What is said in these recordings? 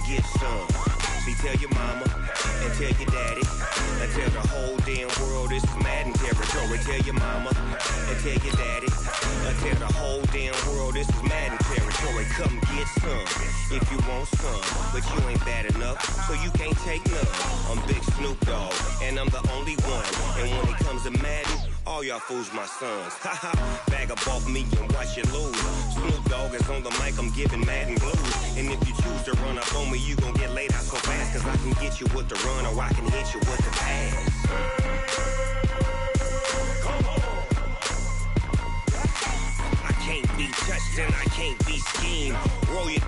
get some. See, tell your mama and tell your daddy and tell the whole damn world this is Madden territory. Tell your mama and tell your daddy and tell the whole damn world this is Madden territory. Come get some if you want some, but you ain't bad enough, so you can't take none. I'm Big Snoop Dogg, and I'm the only one. And when it comes to Madden, all y'all fools my sons. Haha, bag up off me and watch you lose. Snoop Dogg is on the mic, I'm giving Madden blues. And if you choose to run up on me, you gon' get laid out so fast, cause I can get you with the run or I can hit you with the pass. Come on. I can't be touched and I can't be schemed. Roll you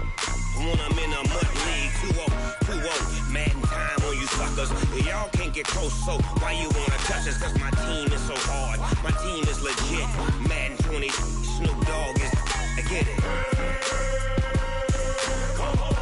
when I'm in a mud league. 2-0, 2-0, Madden time on you suckers. Y'all can't get close, so why you wanna touch us? Cause my team is so hard, my team is legit. Madden 20, Snoop Dogg is, I get it. Come on.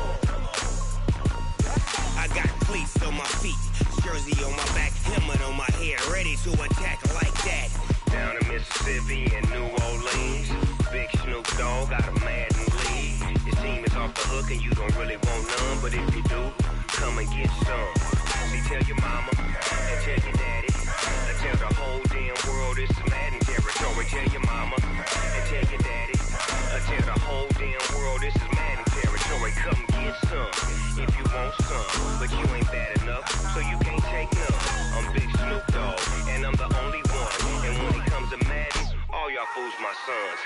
I got cleats on my feet, jersey on my back, helmet on my head, ready to attack like that. Down in Mississippi and New Orleans, Big Snoop Dogg got a Madden league. Your team is off the hook and you don't really want none, but if you do, come and get some. See, tell your mama and tell your daddy and tell the whole damn world it's Madden territory. Tell your mama and tell your daddy and tell the whole damn world this is Madden territory. Come get some if you want some, but you ain't bad enough, so you can't take none. I'm Big Snoop Dogg, and I'm the only one. And when it comes to Madden, all y'all fools my sons.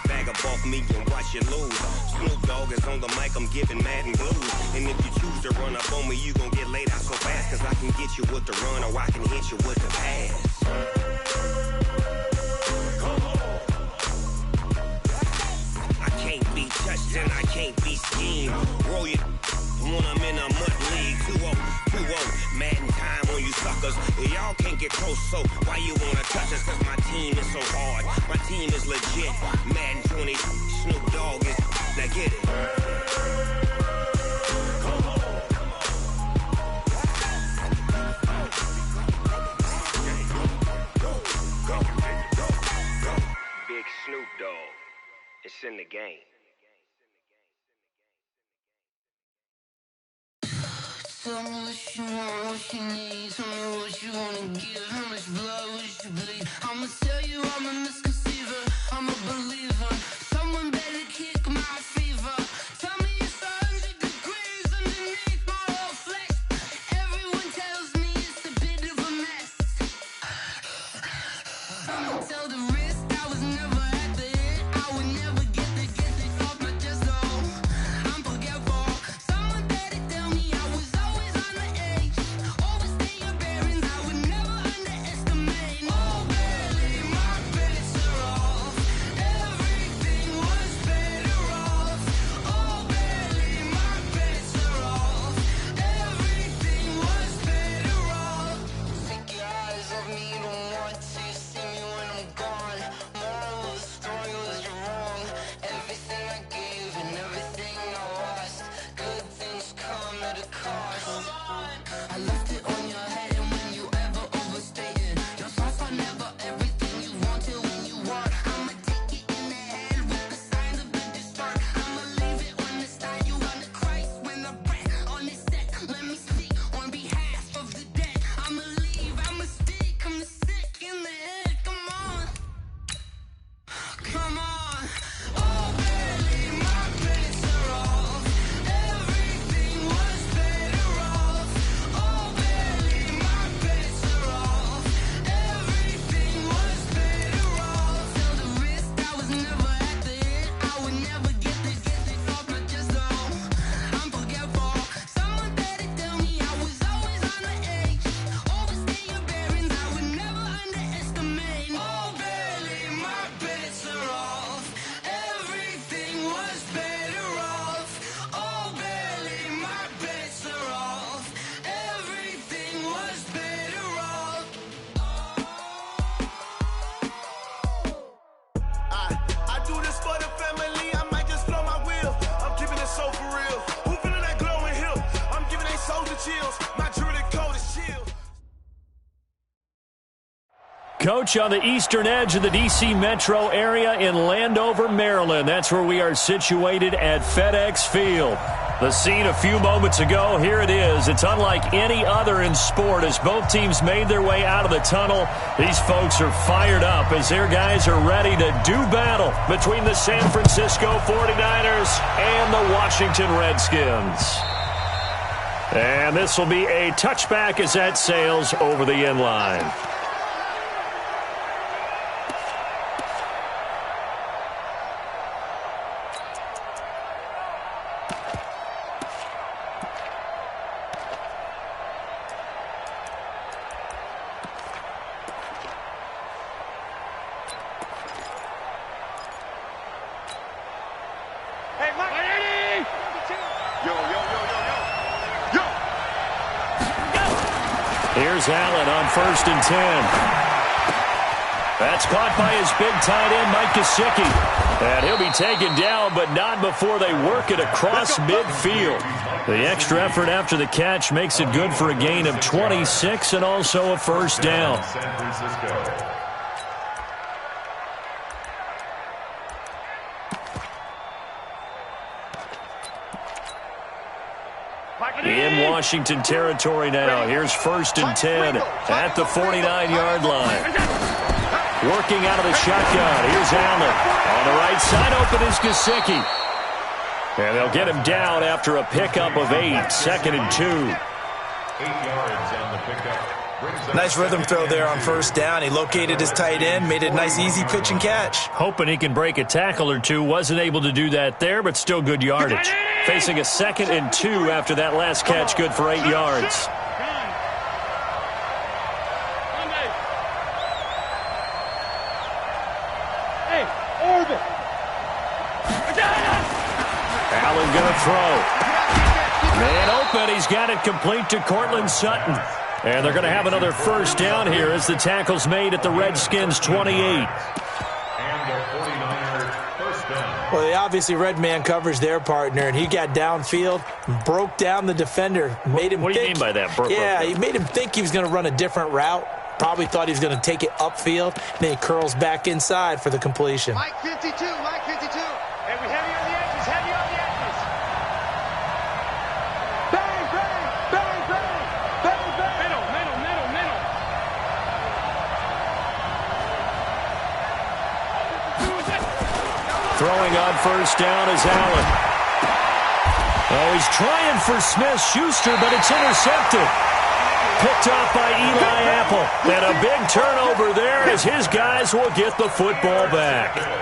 Bag up off me and watch you lose. Snoop Dogg is on the mic, I'm giving Madden blues. And if you choose to run up on me, you gon' get laid out so fast, cause I can get you with the run or I can hit you with the pass. Come on. I can't be touched and I can't be schemed. Roll you when I'm in a mud league. 2-0, 2-0, Madden time on you suckers. Y'all can't get close, so why you wanna touch us? Cause my team is so hard, my team is legit. Madden 20, Snoop Dogg is, now get it. Come on. Go. Big Snoop Dogg, it's in the game. Tell me what you want, what you need. Tell me what you wanna give. How much blood would you bleed? I'ma tell you I'm a misconceiver, I'm a believer. Someone better kick my fever. Tell me it's 100 degrees underneath my whole flesh. Everyone tells me it's a bit of a mess. I'ma tell the risk I was never at the end. I would never get this off my chest, though. I'm forgetful. Someone better tell me I was always on the edge. Overstay your bearings, I would never underestimate. Oh, barely, my bets are off. Everything was better off. Oh, barely, my bets are off. Everything was better off. Take your eyes off me, don't want to see me when I'm gone. Moral of the story was you're wrong. Everything I gave and everything I lost. Good things come at a cost. I left it on your head, and when you ever overstay it, your thoughts are never everything you wanted when you want. I'ma take it in the head with the signs of the distort. I'ma leave it on the side. You on the Christ when the breath on this set. Let me speak on behalf of the dead. I'ma leave, I'ma speak, I'm the sick in the head. Come on, come on. Oh, barely, my bets are off. Everything was better off. Oh, barely, my bets are off. Everything was better off. Tell the risk I was never at the end. I would never get this off my chest, though. I'm forgetful. Someone better tell me I was always on the edge. Overstay your bearings, I would never underestimate. Oh, barely, my bets are off. Everything was better off. Oh, barely, my bets are off. Everything was better off. I do this for the family, I might just blow my wheel. I'm keeping it so for real. Who feeling that glowing hill? I'm giving they soldier chills. My jewelry code is chill. Coach, on the eastern edge of the D.C. metro area in Landover, Maryland. That's where we are situated at FedEx Field. The scene a few moments ago, here it is. It's unlike any other in sport as both teams made their way out of the tunnel. These folks are fired up as their guys are ready to do battle between the San Francisco 49ers and the Washington Redskins. And this will be a touchback as that sails over the end line. Here's Allen on 1st and 10. That's caught by his big tight end, Mike Gesicki. And he'll be taken down, but not before they work it across midfield. The extra effort after the catch makes it good for a gain of 26 and also a first down. In Washington territory now. Here's 1st and 10 at the 49-yard line. Working out of the shotgun. Here's Allen. On the right side, open is Gesicki. And they'll get him down after a pickup of 8. 2nd and 2. 8 yards on the pickup. Nice rhythm throw there on 1st down. He located his tight end, made it a nice easy pitch and catch. Hoping he can break a tackle or two. Wasn't able to do that there, but still good yardage. Facing a 2nd and 2 after that last catch, good for 8 yards. Allen gonna throw. Man open, he's got it complete to Cortland Sutton. And they're going to have another first down here as the tackle's made at the Redskins' 28. Well, they obviously red man covers their partner, and he got downfield, broke down the defender, made him What do you think, mean by that? he made him think he was going to run a different route. Probably thought he was going to take it upfield, and then he curls back inside for the completion. Mike 52, Mike 52. Hey, we heavy on the edges, heavy on the edges. Bang, bang, bang, bang, bang, bang. Middle, middle, middle, middle. Throwing on first down is Allen. Oh, he's trying for Smith-Schuster, but it's intercepted. Picked off by Eli Apple. And a big turnover there as his guys will get the football back.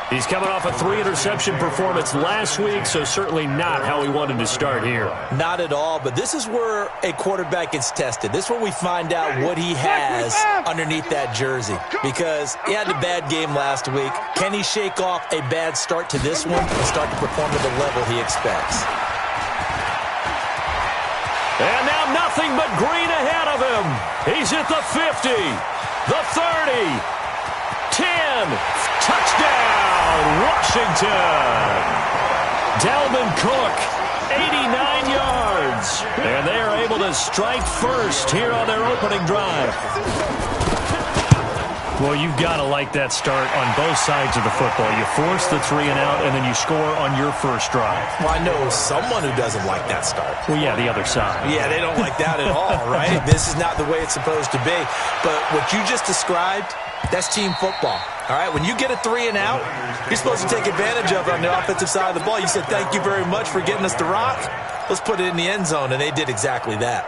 He's coming off a 3-interception performance last week, so certainly not how he wanted to start here. Not at all, but this is where a quarterback gets tested. This is where we find out what he has underneath that jersey, because he had a bad game last week. Can he shake off a bad start to this one and start to perform at the level he expects? And now nothing but green ahead of him. He's at the 50, the 30, 10, touchdown, Washington. Dalvin Cook, 89 yards. And they are able to strike first here on their opening drive. Well, you've got to like that start on both sides of the football. You force the 3 and out, and then you score on your first drive. Well, I know someone who doesn't like that start. Well, yeah, the other side. Yeah, they don't like that at all, right? This is not the way it's supposed to be. But what you just described, that's team football. All right, when you get a 3 and out, you're supposed to take advantage of it on the offensive side of the ball. You said, thank you very much for getting us the rock. Let's put it in the end zone, and they did exactly that.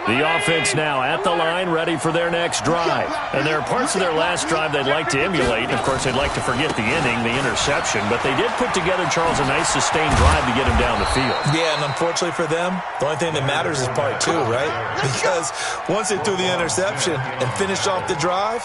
The offense now at the line, ready for their next drive. And there are parts of their last drive they'd like to emulate. And, of course, they'd like to forget the ending, the interception. But they did put together, Charles, a nice sustained drive to get him down the field. Yeah, and unfortunately for them, the only thing that matters is part 2, right? Because once they threw the interception and finished off the drive,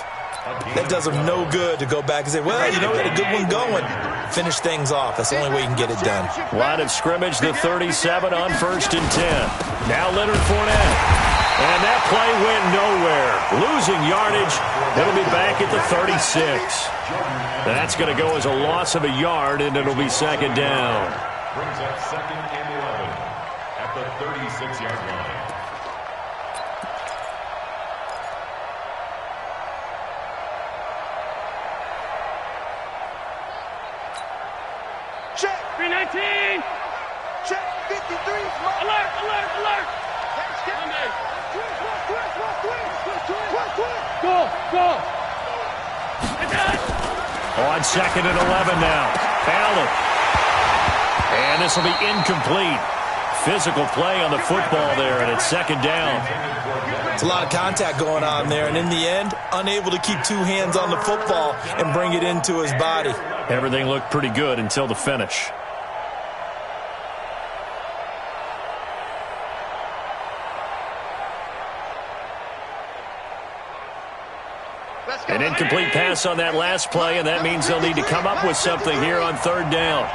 that does them no good to go back and say, well, you know, we had a good one going. Finish things off. That's the only way you can get it done. Line of scrimmage, the 37 on 1st and 10. Now Leonard Fournette. And that play went nowhere. Losing yardage. It'll be back at the 36. That's going to go as a loss of a yard, and it'll be 2nd down. Brings up 2nd and 11 at the 36-yard line. 19. Check 53. Alert, alert, alert. Go, go. On 2nd and 11 now. Allen. And this will be incomplete. Physical play on the football there, and it's 2nd down. It's a lot of contact going on there, and in the end, unable to keep two hands on the football and bring it into his body. Everything looked pretty good until the finish. An incomplete pass on that last play, and that means they'll need to come up with something here on 3rd down.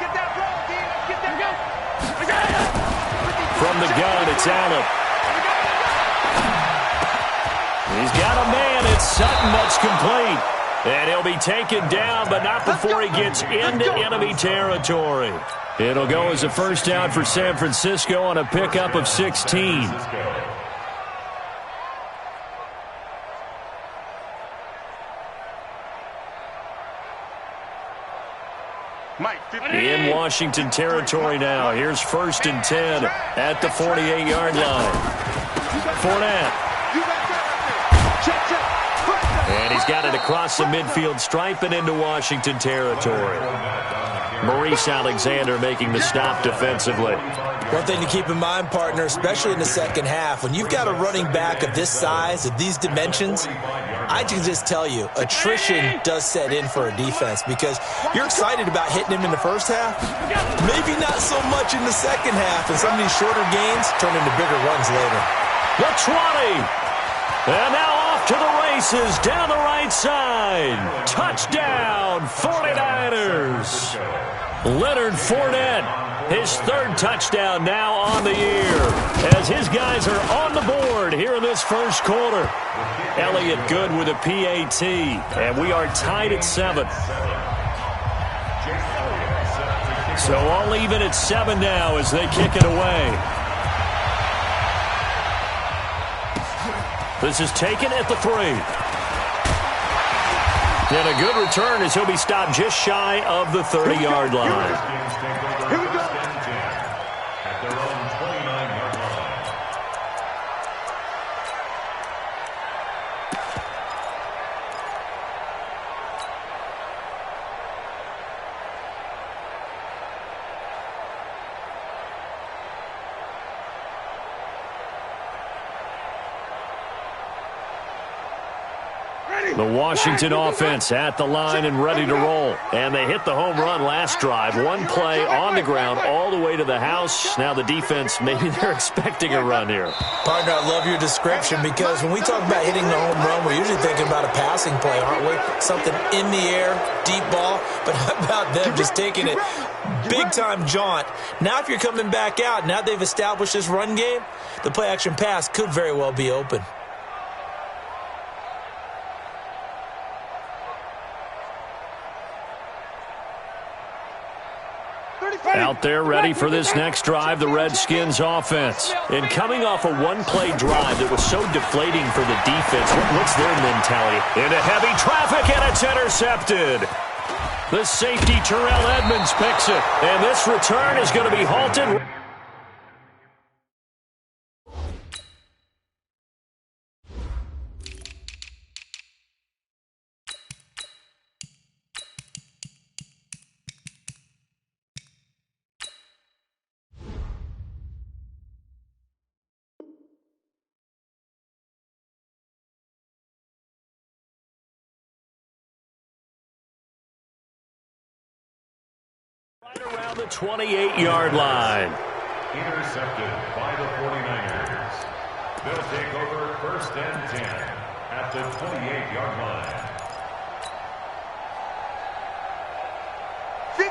From the gun, it's Allen. He's got a man. It's Sutton that's complete. And he'll be taken down, but not before he gets into enemy territory. It'll go as a 1st down for San Francisco on a pickup of 16. In Washington territory now. Here's 1st and 10 at the 48-yard line. Fournette. And he's got it across the midfield stripe and into Washington territory. Maurice Alexander making the stop defensively. One thing to keep in mind, partner, especially in the second half, when you've got a running back of this size, of these dimensions, I can just tell you, attrition does set in for a defense because you're excited about hitting him in the first half, maybe not so much in the second half, and some of these shorter gains turn into bigger runs later. The 20. And now off to the races down the right side. Touchdown, 49ers. Leonard Fournette, his 3rd touchdown now on the year as his guys are on the board here in this first quarter. Elliott Good with a PAT, and we are tied at 7. So all even at 7 now as they kick it away. This is taken at the 3. And a good return as he'll be stopped just shy of the 30-yard line. Here we go. At their own 29-yard line. The Washington offense at the line and ready to roll. And they hit the home run last drive. One play on the ground all the way to the house. Now the defense, maybe they're expecting a run here. Partner, I love your description because when we talk about hitting the home run, we're usually thinking about a passing play, aren't we? Something in the air, deep ball. But how about them just taking it big-time jaunt? Now if you're coming back out, now they've established this run game, the play-action pass could very well be open. Out there ready for this next drive, the Redskins offense. And coming off a one-play drive that was so deflating for the defense, what's their mentality? Into heavy traffic, and it's intercepted. The safety, Terrell Edmonds, picks it. And this return is going to be halted. Right around the 28-yard line. Intercepted by the 49ers. They'll take over 1st and 10 at the 28-yard line.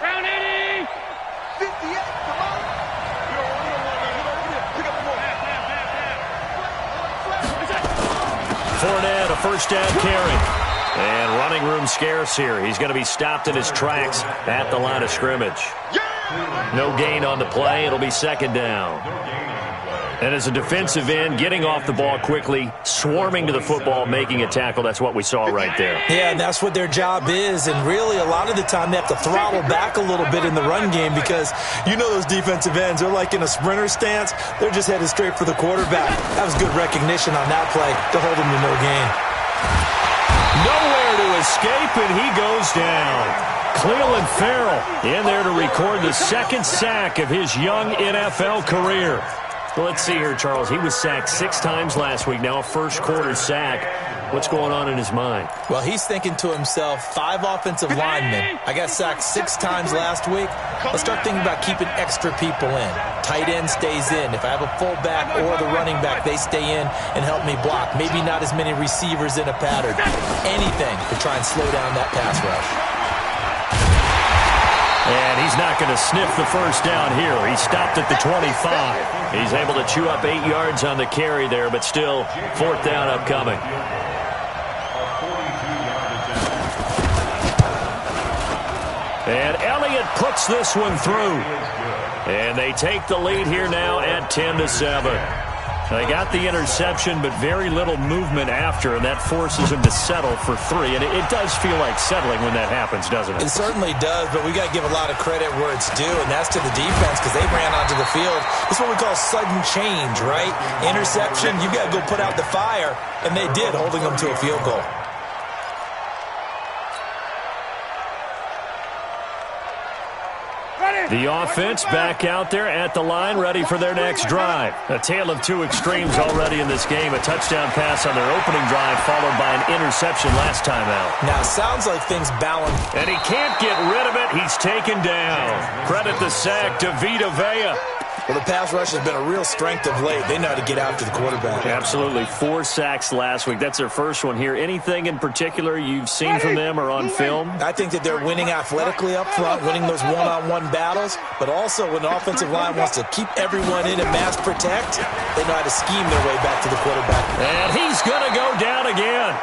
Round 80. 58, come on. Fournette, a 1st down carry. And running room scarce here. He's going to be stopped in his tracks at the line of scrimmage. No gain on the play. It'll be 2nd down. No gain on the play. And as a defensive end, getting off the ball quickly, swarming to the football, making a tackle, that's what we saw right there. Yeah, and that's what their job is. And really, a lot of the time, they have to throttle back a little bit in the run game because you know those defensive ends, they're like in a sprinter stance. They're just headed straight for the quarterback. That was good recognition on that play to hold him to no gain. Nowhere to escape, and he goes down. Cleveland Farrell in there to record the second sack of his young NFL career. Well, let's see here, Charles. He was sacked 6 times last week. Now a first-quarter sack. What's going on in his mind? Well, he's thinking to himself, 5 offensive linemen. I got sacked 6 times last week. Let's start thinking about keeping extra people in. Tight end stays in. If I have a fullback or the running back, they stay in and help me block. Maybe not as many receivers in a pattern. Anything to try and slow down that pass rush. And he's not going to sniff the first down here. He stopped at the 25. He's able to chew up 8 yards on the carry there, but still 4th down upcoming. And Elliott puts this one through. And they take the lead here now at 10-7. They got the interception, but very little movement after, and that forces them to settle for 3. And it does feel like settling when that happens, doesn't it? It certainly does, but we got to give a lot of credit where it's due, and that's to the defense because they ran onto the field. It's what we call sudden change, right? Interception, you got to go put out the fire, and they did, holding them to a field goal. The offense back out there at the line, ready for their next drive. A tale of 2 extremes already in this game. A touchdown pass on their opening drive, followed by an interception last time out. Now, it sounds like things balance. And he can't get rid of it. He's taken down. Credit the sack to Vita Vea. Well, the pass rush has been a real strength of late. They know how to get after the quarterback. Absolutely. 4 sacks last week. That's their first one here. Anything in particular you've seen from them or on film? I think that they're winning athletically up front, winning those one-on-one battles, but also when the offensive line wants to keep everyone in and mass protect, they know how to scheme their way back to the quarterback. And he's going to go down again.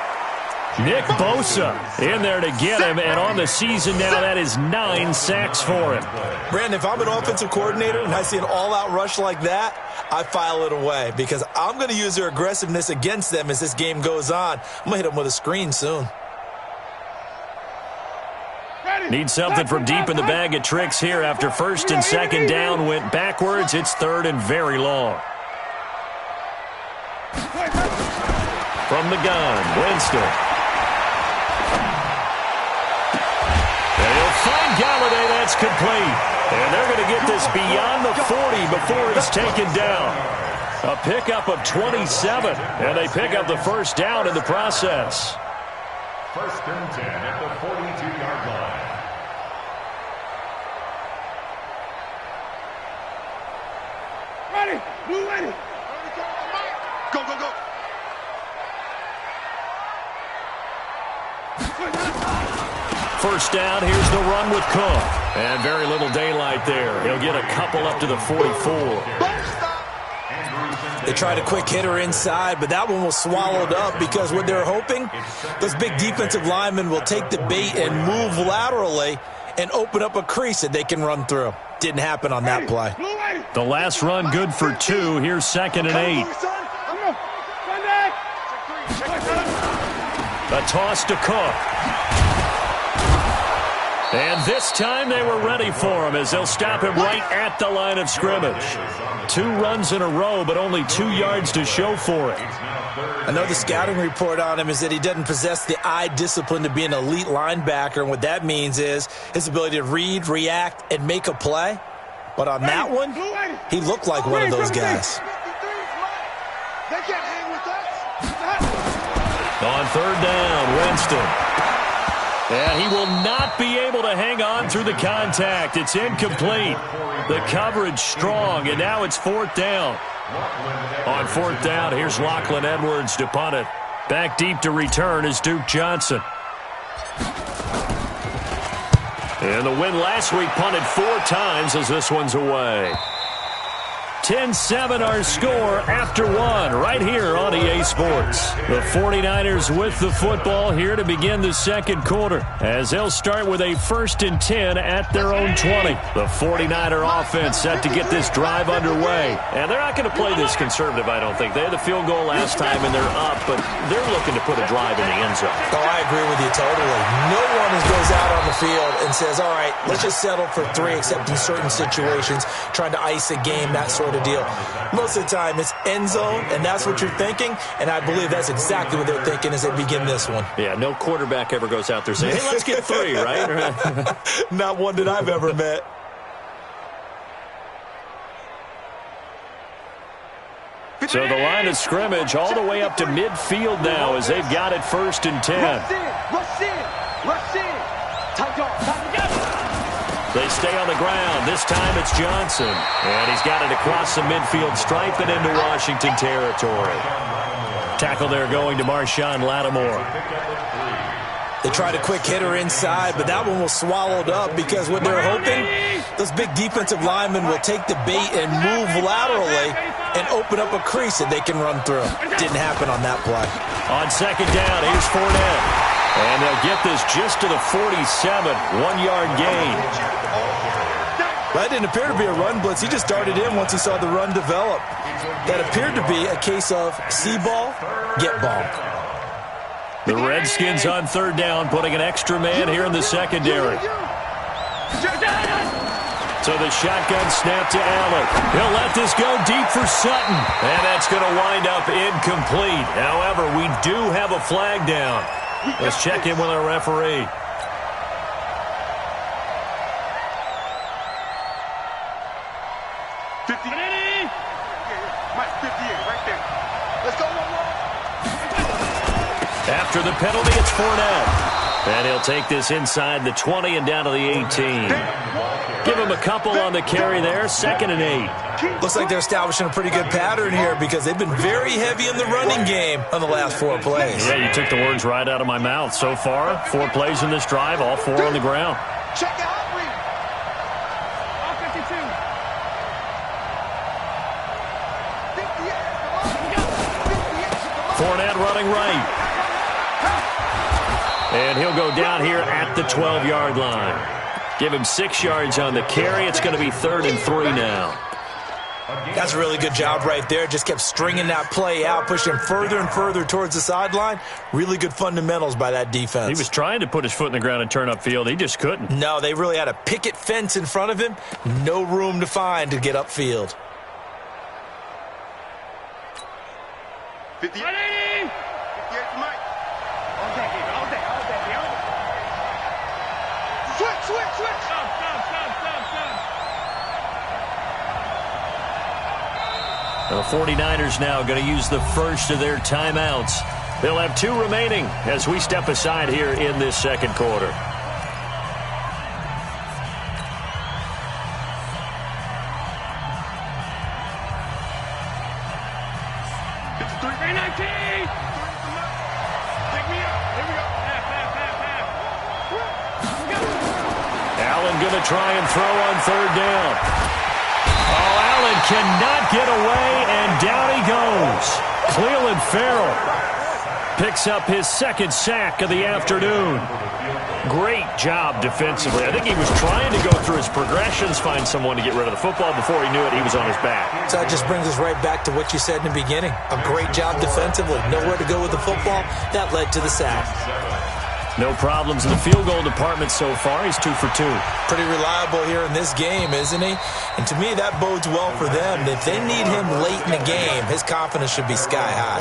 Nick Bosa in there to get him, and on the season now, that is 9 sacks for him. Brandon, if I'm an offensive coordinator and I see an all-out rush like that, I file it away because I'm going to use their aggressiveness against them as this game goes on. I'm going to hit them with a screen soon. Need something from deep in the bag of tricks here after 1st and 2nd down went backwards. It's 3rd and very long. From the gun, Winston. Find Galladay, that's complete. And they're going to get this beyond the 40 before he's taken down. A pickup of 27, and they pick up the 1st down in the process. 1st and 10 at the 42-yard line. Ready, blue ready. Go, go, go. First down, here's the run with Cook. And very little daylight there. He'll get a couple up to the 44. They tried a quick hitter inside, but that one was swallowed up because what they're hoping, those big defensive linemen will take the bait and move laterally and open up a crease that they can run through. Didn't happen on that play. The last run good for 2. Here's 2nd and 8. A toss to Cook. And this time they were ready for him as they'll stop him right at the line of scrimmage. 2 runs in a row, but only 2 yards to show for it. I know the scouting report on him is that he doesn't possess the eye discipline to be an elite linebacker, and what that means is his ability to read, react, and make a play. But on that one, he looked like one of those guys. On 3rd down, Winston. And he will not be able to hang on through the contact. It's incomplete. The coverage strong, and now it's 4th down. On 4th down, here's Lachlan Edwards to punt it. Back deep to return is Duke Johnson. And the win last week punted 4 times as this one's away. 10-7 our score after one right here on EA Sports. The 49ers with the football here to begin the second quarter as they'll start with a 1st and 10 at their own 20. The 49er offense set to get this drive underway. And they're not going to play this conservative, I don't think. They had the field goal last time and they're up, but they're looking to put a drive in the end zone. Oh, I agree with you totally. No one goes out on the field and says, all right, let's just settle for 3 except in certain situations, trying to ice a game, that sort of deal. Most of the time, it's end zone, and that's what you're thinking, and I believe that's exactly what they're thinking as they begin this one. Yeah, no quarterback ever goes out there saying, hey, let's get 3, right? Not one that I've ever met. So the line of scrimmage all the way up to midfield now as they've got it 1st and 10. Rush in. Tight on. They stay on the ground. This time it's Johnson. And he's got it across the midfield stripe and into Washington territory. Tackle there going to Marshawn Lattimore. They tried a quick hitter inside, but that one was swallowed up because what they're hoping, those big defensive linemen will take the bait and move laterally and open up a crease that they can run through. Didn't happen on that play. On 2nd down, here's Fournette. And they'll get this just to the 47, 1-yard gain. That didn't appear to be a run blitz. He just darted in once he saw the run develop. That appeared to be a case of see ball, get ball. The Redskins on 3rd down, putting an extra man here in the secondary. So the shotgun snap to Allen. He'll let this go deep for Sutton. And that's going to wind up incomplete. However, we do have a flag down. Let's check in with our referee. After the penalty, it's Fournette. And he'll take this inside the 20 and down to the 18. Give him a couple on the carry there, 2nd and 8. Looks like they're establishing a pretty good pattern here because they've been very heavy in the running game on the last 4 plays. Yeah, you took the words right out of my mouth. So far, 4 plays in this drive, all 4 on the ground. Check out. Fournette running right. And he'll go down here at the 12-yard line. Give him 6 yards on the carry. It's going to be 3rd and 3 now. That's a really good job right there. Just kept stringing that play out, pushing him further and further towards the sideline. Really good fundamentals by that defense. He was trying to put his foot in the ground and turn upfield. He just couldn't. No, they really had a picket fence in front of him. No room to find to get upfield. 58. Switch. The 49ers now going to use the first of their timeouts. They'll have 2 remaining as we step aside here in this second quarter. Allen going to try and throw on 3rd down. Oh, Allen cannot get away, and down he goes. Cleveland Farrell picks up his 2nd sack of the afternoon. Great job defensively. I think he was trying to go through his progressions, find someone to get rid of the football. Before he knew it, he was on his back. So that just brings us right back to what you said in the beginning. A great job defensively. Nowhere to go with the football. That led to the sack. No problems in the field goal department so far. He's 2 for 2. Pretty reliable here in this game, isn't he? And to me, that bodes well for them. If they need him late in the game, his confidence should be sky high.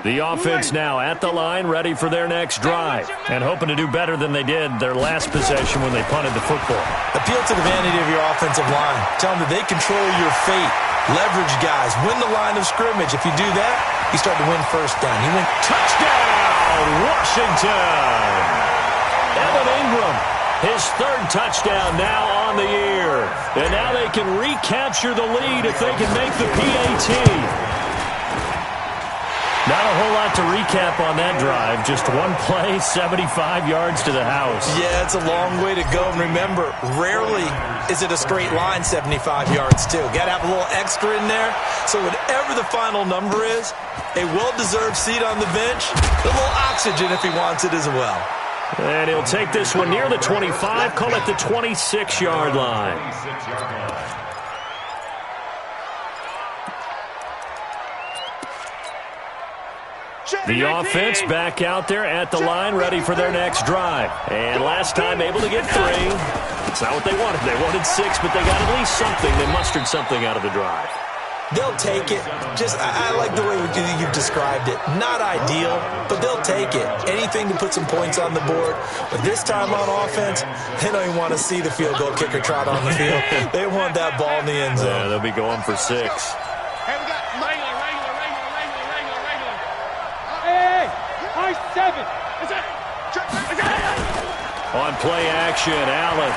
The offense now at the line, ready for their next drive, and hoping to do better than they did their last possession when they punted the football. Appeal to the vanity of your offensive line. Tell them that they control your fate. Leverage guys. Win the line of scrimmage. If you do that, you start to win 1st down. You win. Touchdown, Washington! Evan Ingram, his 3rd touchdown now on the year. And now they can recapture the lead if they can make the PAT. Not a whole lot to recap on that drive. Just one play, 75 yards to the house. Yeah, it's a long way to go. And remember, rarely is it a straight line 75 yards, too. Got to have a little extra in there. So whatever the final number is, a well-deserved seat on the bench, a little oxygen if he wants it as well. And he'll take this one near the 25, call it the 26-yard line. The offense back out there at the line, ready for their next drive. And last time able to get 3. It's not what they wanted. They wanted 6, but they got at least something. They mustered something out of the drive. They'll take it. I like the way you've described it. Not ideal, but they'll take it. Anything to put some points on the board. But this time on offense, they don't even want to see the field goal kicker trot on the field. They want that ball in the end zone. Yeah, they'll be going for 6. Hey, we got regular. Hey, high 7. On play action, Allen.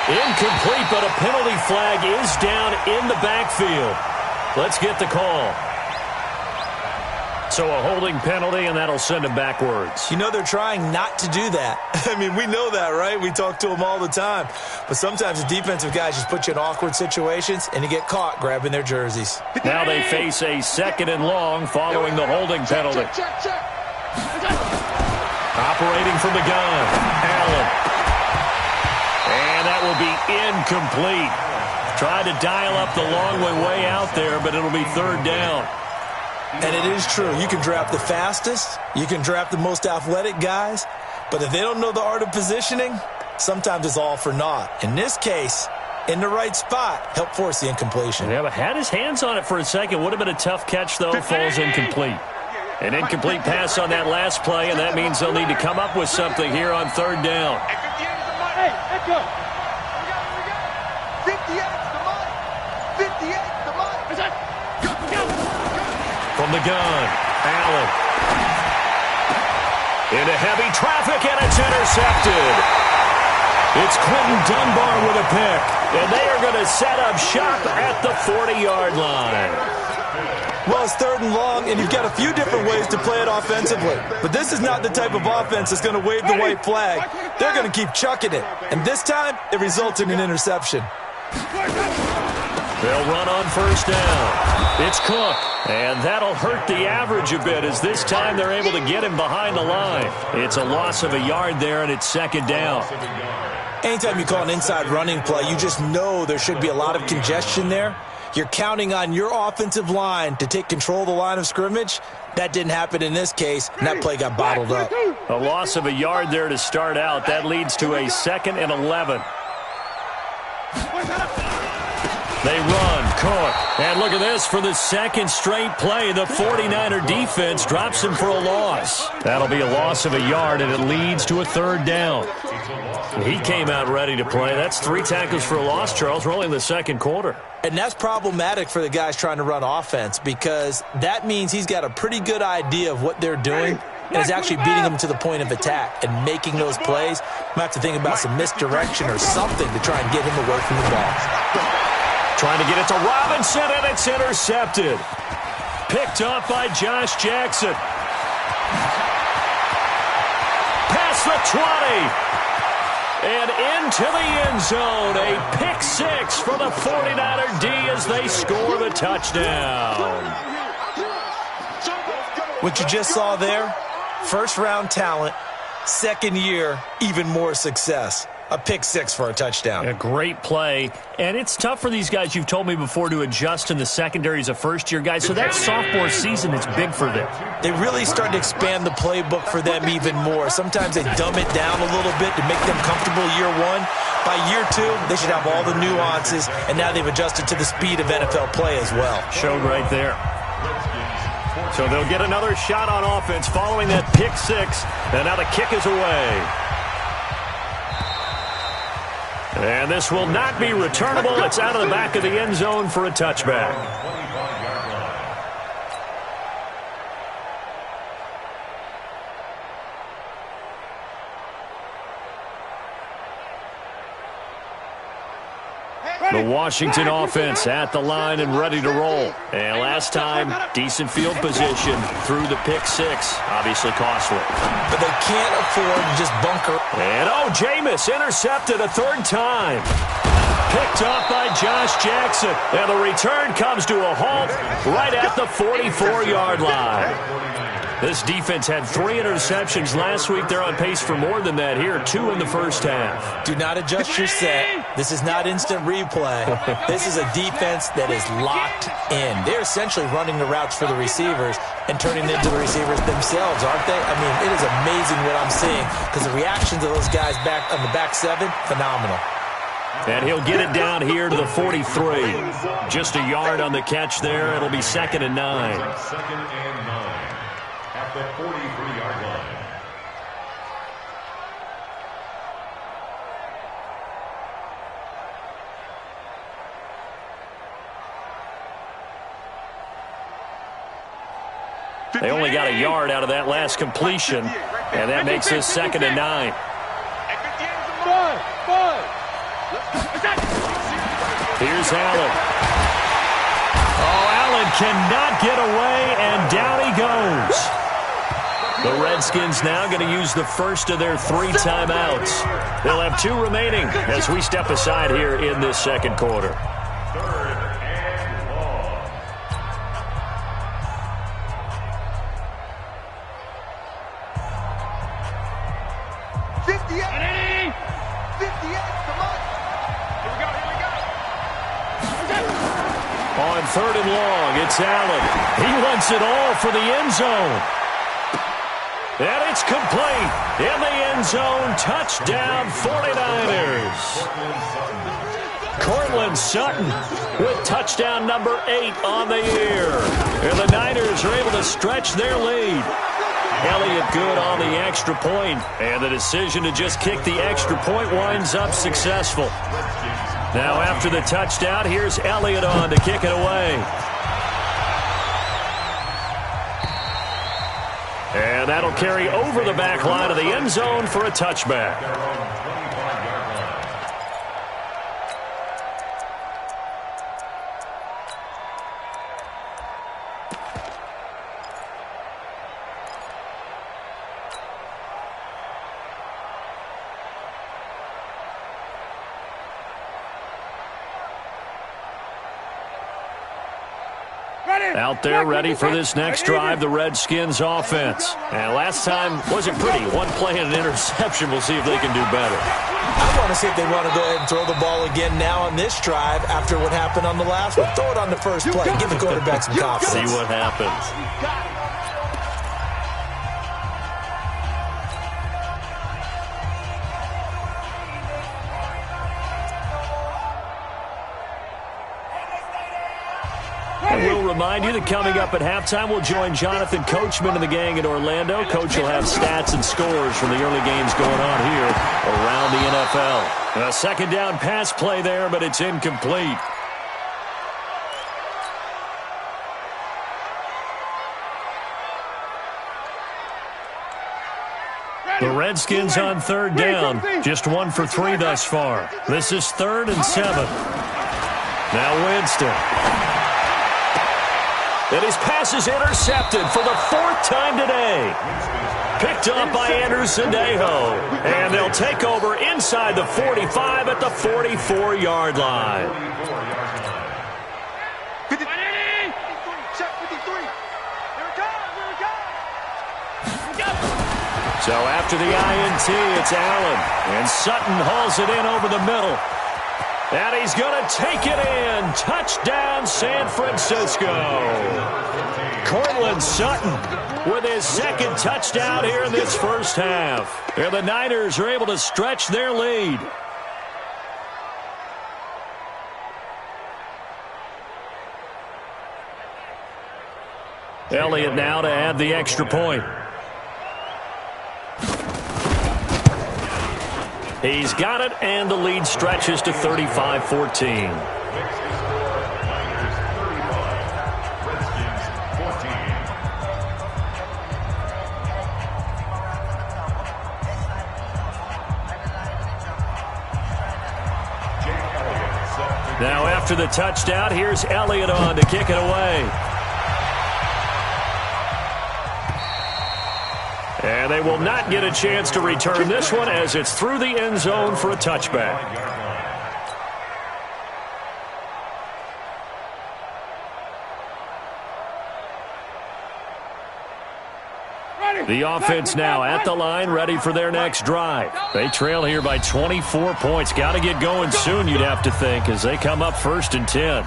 Incomplete, but a penalty flag is down in the backfield. Let's get the call. So a holding penalty, and that'll send him backwards. You know they're trying not to do that. I mean, we know that, right? We talk to them all the time. But sometimes the defensive guys just put you in awkward situations, and you get caught grabbing their jerseys. Now they face a 2nd and long following the holding penalty. Operating from the gun, Allen. And that will be incomplete. Tried to dial up the long way out there, but it'll be 3rd down. And it is true. You can draft the fastest. You can draft the most athletic guys. But if they don't know the art of positioning, sometimes it's all for naught. In this case, in the right spot, help force the incompletion. Yeah, but had his hands on it for a second. Would have been a tough catch, though. Falls incomplete. An incomplete pass on that last play, and that means they'll need to come up with something here on 3rd down. Hey, let's go. 58's the money. 58's the money. From the gun, Allen. Into heavy traffic, and it's intercepted. It's Quentin Dunbar with a pick, and they are going to set up shop at the 40-yard line. Well, it's 3rd and long, and you've got a few different ways to play it offensively. But this is not the type of offense that's going to wave the white flag. They're going to keep chucking it. And this time, it results in an interception. They'll run on 1st down. It's Cook, and that'll hurt the average a bit as this time they're able to get him behind the line. It's a loss of a yard there, and it's 2nd down. Anytime you call an inside running play, you just know there should be a lot of congestion there. You're counting on your offensive line to take control of the line of scrimmage. That didn't happen in this case, and that play got bottled up. A loss of a yard there to start out. That leads to a 2nd and 11. They run, Cook. And look at this, for the 2nd straight play, the 49er defense drops him for a loss. That'll be a loss of a yard, and it leads to a 3rd down. He came out ready to play. That's 3 tackles for a loss, Charles. We're only in the 2nd quarter. And that's problematic for the guys trying to run offense because that means he's got a pretty good idea of what they're doing and is actually beating them to the point of attack and making those plays. Might have to think about some misdirection or something to try and get him away from the ball. Trying to get it to Robinson, and it's intercepted. Picked up by Josh Jackson. Past the 20. And into the end zone. A pick 6 for the 49er D as they score the touchdown. What you just saw there, 1st-round talent, 2nd year, even more success. A pick 6 for a touchdown. A great play. And it's tough for these guys, you've told me before, to adjust in the secondary as a first-year guy. So that sophomore season is big for them. They really start to expand the playbook for them even more. Sometimes they dumb it down a little bit to make them comfortable year 1. By year 2, they should have all the nuances, and now they've adjusted to the speed of NFL play as well. Showed right there. So they'll get another shot on offense following that pick 6. And now the kick is away. And this will not be returnable. It's out of the back of the end zone for a touchback. The Washington offense at the line and ready to roll. And last time, decent field position through the pick six. Obviously costly. But they can't afford to just bunker. And Jameis intercepted a third time. Picked off by Josh Jackson. And the return comes to a halt right at the 44-yard line. This defense had 3 interceptions last week. They're on pace for more than that here. 2 in the first half. Do not adjust your set. This is not instant replay. This is a defense that is locked in. They're essentially running the routes for the receivers and turning into the receivers themselves, aren't they? I mean, it is amazing what I'm seeing because the reactions of those guys back on the back seven, phenomenal. And he'll get it down here to the 43. Just a yard on the catch there. It'll be 2nd and 9. 2nd and 9 at the 43-yard line. They only got a yard out of that last completion, and that makes this 2nd and 9. Here's Allen. Allen cannot get away, and down he goes. The Redskins now going to use the first of their 3 timeouts. They'll have 2 remaining as we step aside here in this second quarter. On 3rd and long, it's Allen. He wants it all for the end zone. And it's complete. In the end zone, touchdown 49ers. Cortland Sutton with touchdown number 8 on the year. And the Niners are able to stretch their lead. Elliott good on the extra point. And the decision to just kick the extra point winds up successful. Now after the touchdown, here's Elliott on to kick it away. And that'll carry over the back line of the end zone for a touchback. Out there ready for this next drive, the Redskins offense. And last time wasn't pretty. 1 play and an interception. We'll see if they can do better. I want to see if they want to go ahead and throw the ball again now on this drive after what happened on the last one. Throw it on the first play. Give the quarterback some confidence. See what happens. We'll remind you that coming up at halftime, we'll join Jonathan Coachman and the gang in Orlando. Coach will have stats and scores from the early games going on here around the NFL. A second down pass play there, but it's incomplete. The Redskins on 3rd down. Just 1 for 3 thus far. This is 3rd and 7. Now Winston. And his pass is intercepted for the 4th time today. Picked up by Andrew Sendejo. And they'll take over inside the 45 at the 44-yard line. So after the INT, it's Allen. And Sutton hauls it in over the middle. And he's going to take it in. Touchdown, San Francisco. Cortland Sutton with his 2nd touchdown here in this first half. And the Niners are able to stretch their lead. Elliott now to add the extra point. He's got it, and the lead stretches to 35-14. after the touchdown, here's Elliott on to kick it away. And they will not get a chance to return this one as it's through the end zone for a touchback. The offense now at the line, ready for their next drive. They trail here by 24 points. Got to get going soon, you'd have to think, as they come up 1st and 10.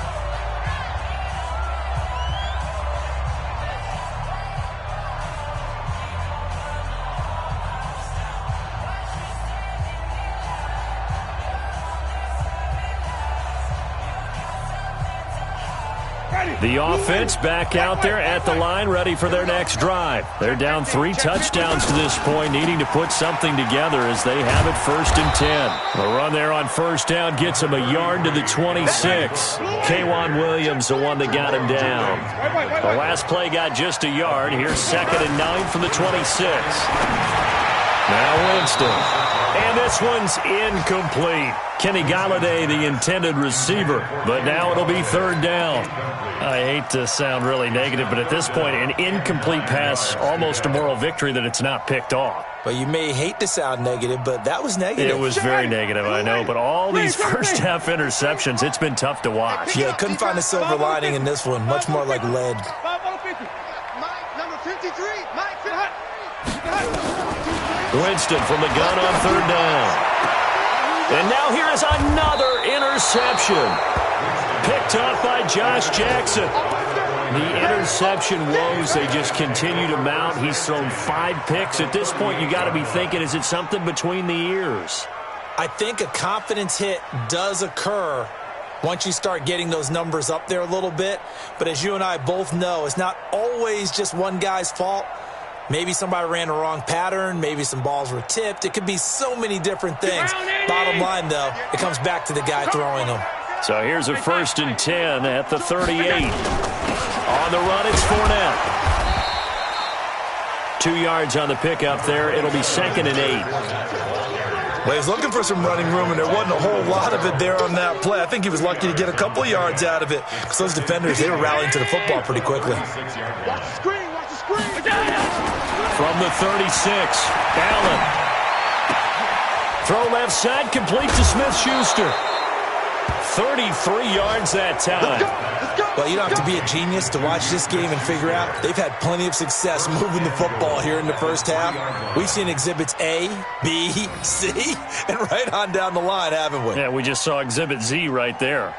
The offense back out there at the line, ready for their next drive. They're down 3 touchdowns to this point, needing to put something together as they have it 1st and 10. The run there on 1st down gets them a yard to the 26. K'Wan Williams, the one that got him down. The last play got just a yard. Here's 2nd and 9 from the 26. Now Winston. And this one's incomplete. Kenny Galladay, the intended receiver, but now it'll be 3rd down. I hate to sound really negative, but at this point, an incomplete pass, almost a moral victory that it's not picked off. Well, you may hate to sound negative, but that was negative. It was very negative, I know, but all these first-half interceptions, it's been tough to watch. Yeah, couldn't find a silver lining in this one, much more like lead. Number 53, Mike. Winston from the gun on 3rd down. And now here is another interception. Picked off by Josh Jackson. The interception woes, they just continue to mount. He's thrown 5 picks. At this point, you got to be thinking, is it something between the ears? I think a confidence hit does occur once you start getting those numbers up there a little bit. But as you and I both know, it's not always just one guy's fault. Maybe somebody ran the wrong pattern. Maybe some balls were tipped. It could be so many different things. Bottom line, though, it comes back to the guy throwing them. So here's a 1st and 10 at the 38. On the run, it's Fournette. 2 yards on the pickup there. It'll be 2nd and 8. Well, he's looking for some running room, and there wasn't a whole lot of it there on that play. I think he was lucky to get a couple of yards out of it because those defenders, they were rallying to the football pretty quickly. Watch the screen, watch the screen. From the 36, Allen. Throw left side, complete to Smith-Schuster. 33 yards that time. Well, you don't have to be a genius to watch this game and figure out they've had plenty of success moving the football here in the first half. We've seen exhibits A, B, C, and right on down the line, haven't we? Yeah, we just saw exhibit Z right there.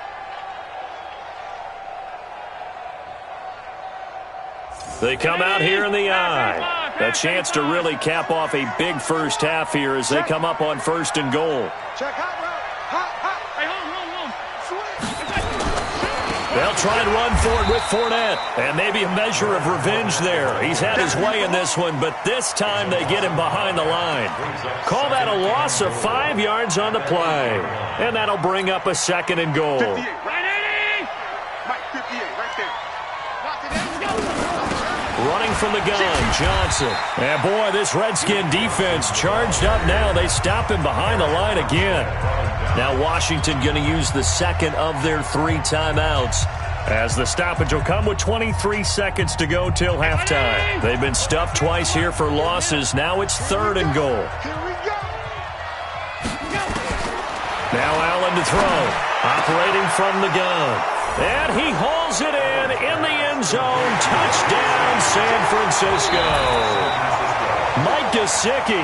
They come out here in the eye. A chance to really cap off a big first half here as they come up on 1st and goal. Check hot route. Hot. Hey, home. They'll try and run for it with Fournette. And maybe a measure of revenge there. He's had his way in this one, but this time they get him behind the line. Call that a loss of 5 yards on the play. And that'll bring up a 2nd and goal. 58, right? Mike, 58, right there. Running from the gun, Johnson. And boy, this Redskin defense charged up now. They stop him behind the line again. Now Washington going to use the 2nd of their 3 timeouts, as the stoppage will come with 23 seconds to go till halftime. They've been stuffed twice here for losses. Now it's 3rd and goal. Now Allen to throw. Operating from the gun. And he hauls it in the end zone. Touchdown, San Francisco. Mike Gesicki,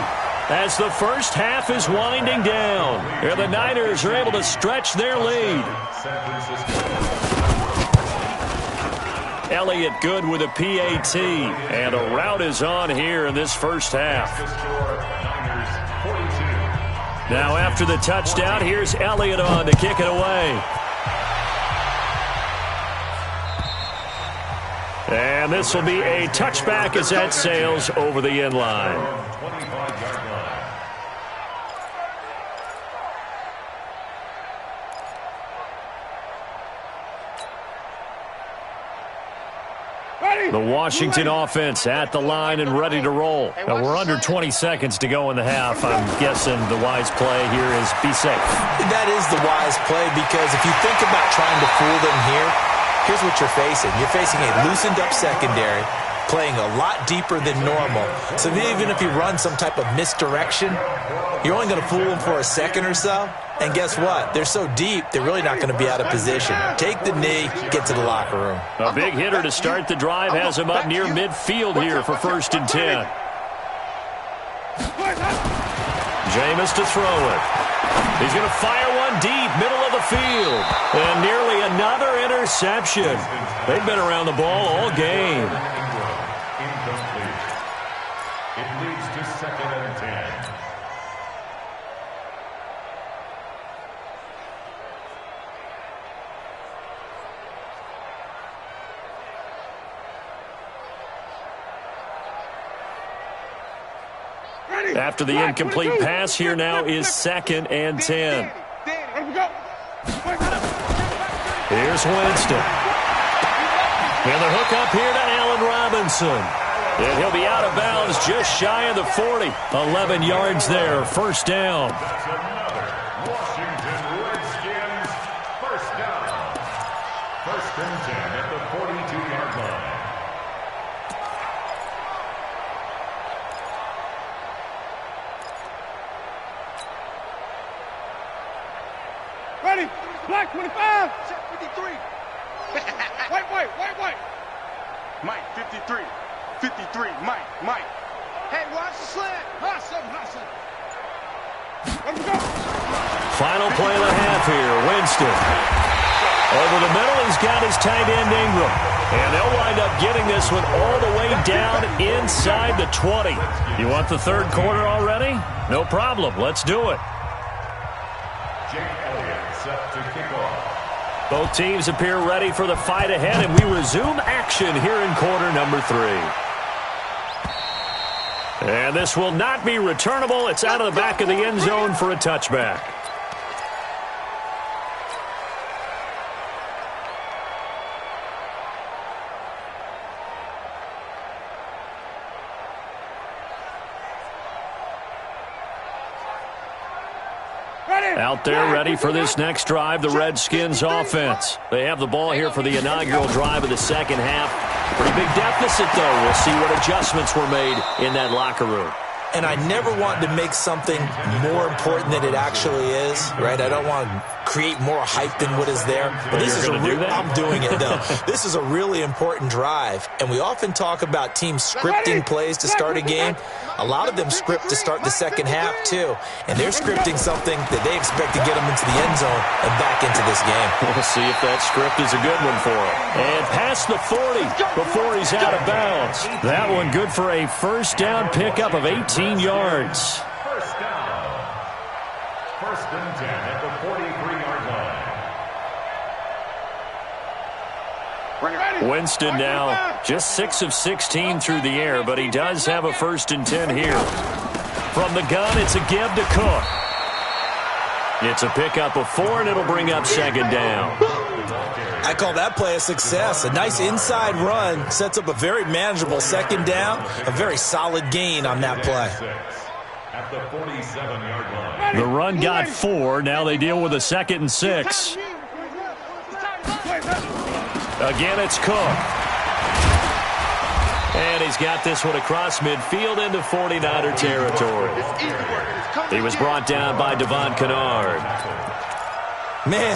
as the first half is winding down. Here the Niners are able to stretch their lead. Elliott good with a PAT. And a rout is on here in this first half. Now after the touchdown, here's Elliott on to kick it away. And this will be a touchback as that sails over the end line. The Washington offense at the line and ready to roll. Now, we're under 20 seconds to go in the half. I'm guessing the wise play here is be safe. That is the wise play, because if you think about trying to fool them here, here's what you're facing. You're facing a loosened up secondary, playing a lot deeper than normal. So even if you run some type of misdirection, you're only going to fool them for a second or so. And guess what? They're so deep, they're really not going to be out of position. Take the knee, get to the locker room. A big hitter to start the drive has him up near midfield here for 1st and 10. Jameis to throw it. He's going to fire one deep, middle of the field. And nearly another interception. They've been around the ball all game. Incomplete. It leads to 2nd and 10. After the incomplete pass, here now is 2nd and 10. Here's Winston. And the hook up here to Allen Robinson. And he'll be out of bounds just shy of the 40. 11 yards there, 1st down. That's another Washington Redskins first down. 1st and 10 at the 42-yard line. Ready? Black 25. Check 53. White. Mike, 53. 53. Mike. Hey, watch the slant. Hot something. Let him go. Final play of the half here, Winston. Over the middle, he's got his tight end Ingram. And they'll wind up getting this one all the way down inside the 20. You want the 3rd quarter already? No problem. Let's do it. Jake Elliott set to kick off. Both teams appear ready for the fight ahead, and we resume action here in quarter number 3. And this will not be returnable. It's out of the back of the end zone for a touchback. Out there ready for this next drive, the Redskins offense. They have the ball here for the inaugural drive of the 2nd half. Pretty big deficit, though. We'll see what adjustments were made in that locker room. And I never want to make something more important than it actually is, right? I don't want to create more hype than what is there. But this is I'm doing it, though. This is a really important drive. And we often talk about teams scripting plays to start a game. A lot of them script to start the 2nd half, too. And they're scripting something that they expect to get them into the end zone and back into this game. We'll see if that script is a good one for him. And past the 40 before he's out of bounds. That one good for a 1st down pickup of 18 yards. First down. 1st and 10 at the 43-yard line. Winston now just 6 of 16 through the air, but he does have a 1st and 10 here. From the gun, it's a give to Cook. It's a pickup of 4, and it'll bring up 2nd down. I call that play a success. A nice inside run sets up a very manageable 2nd down, a very solid gain on that play. At the 47-yard line. The run got 4. Now they deal with a 2nd and 6. Again, it's Cook. And he's got this one across midfield into 49er territory. He was brought down by Devon Kennard. Man,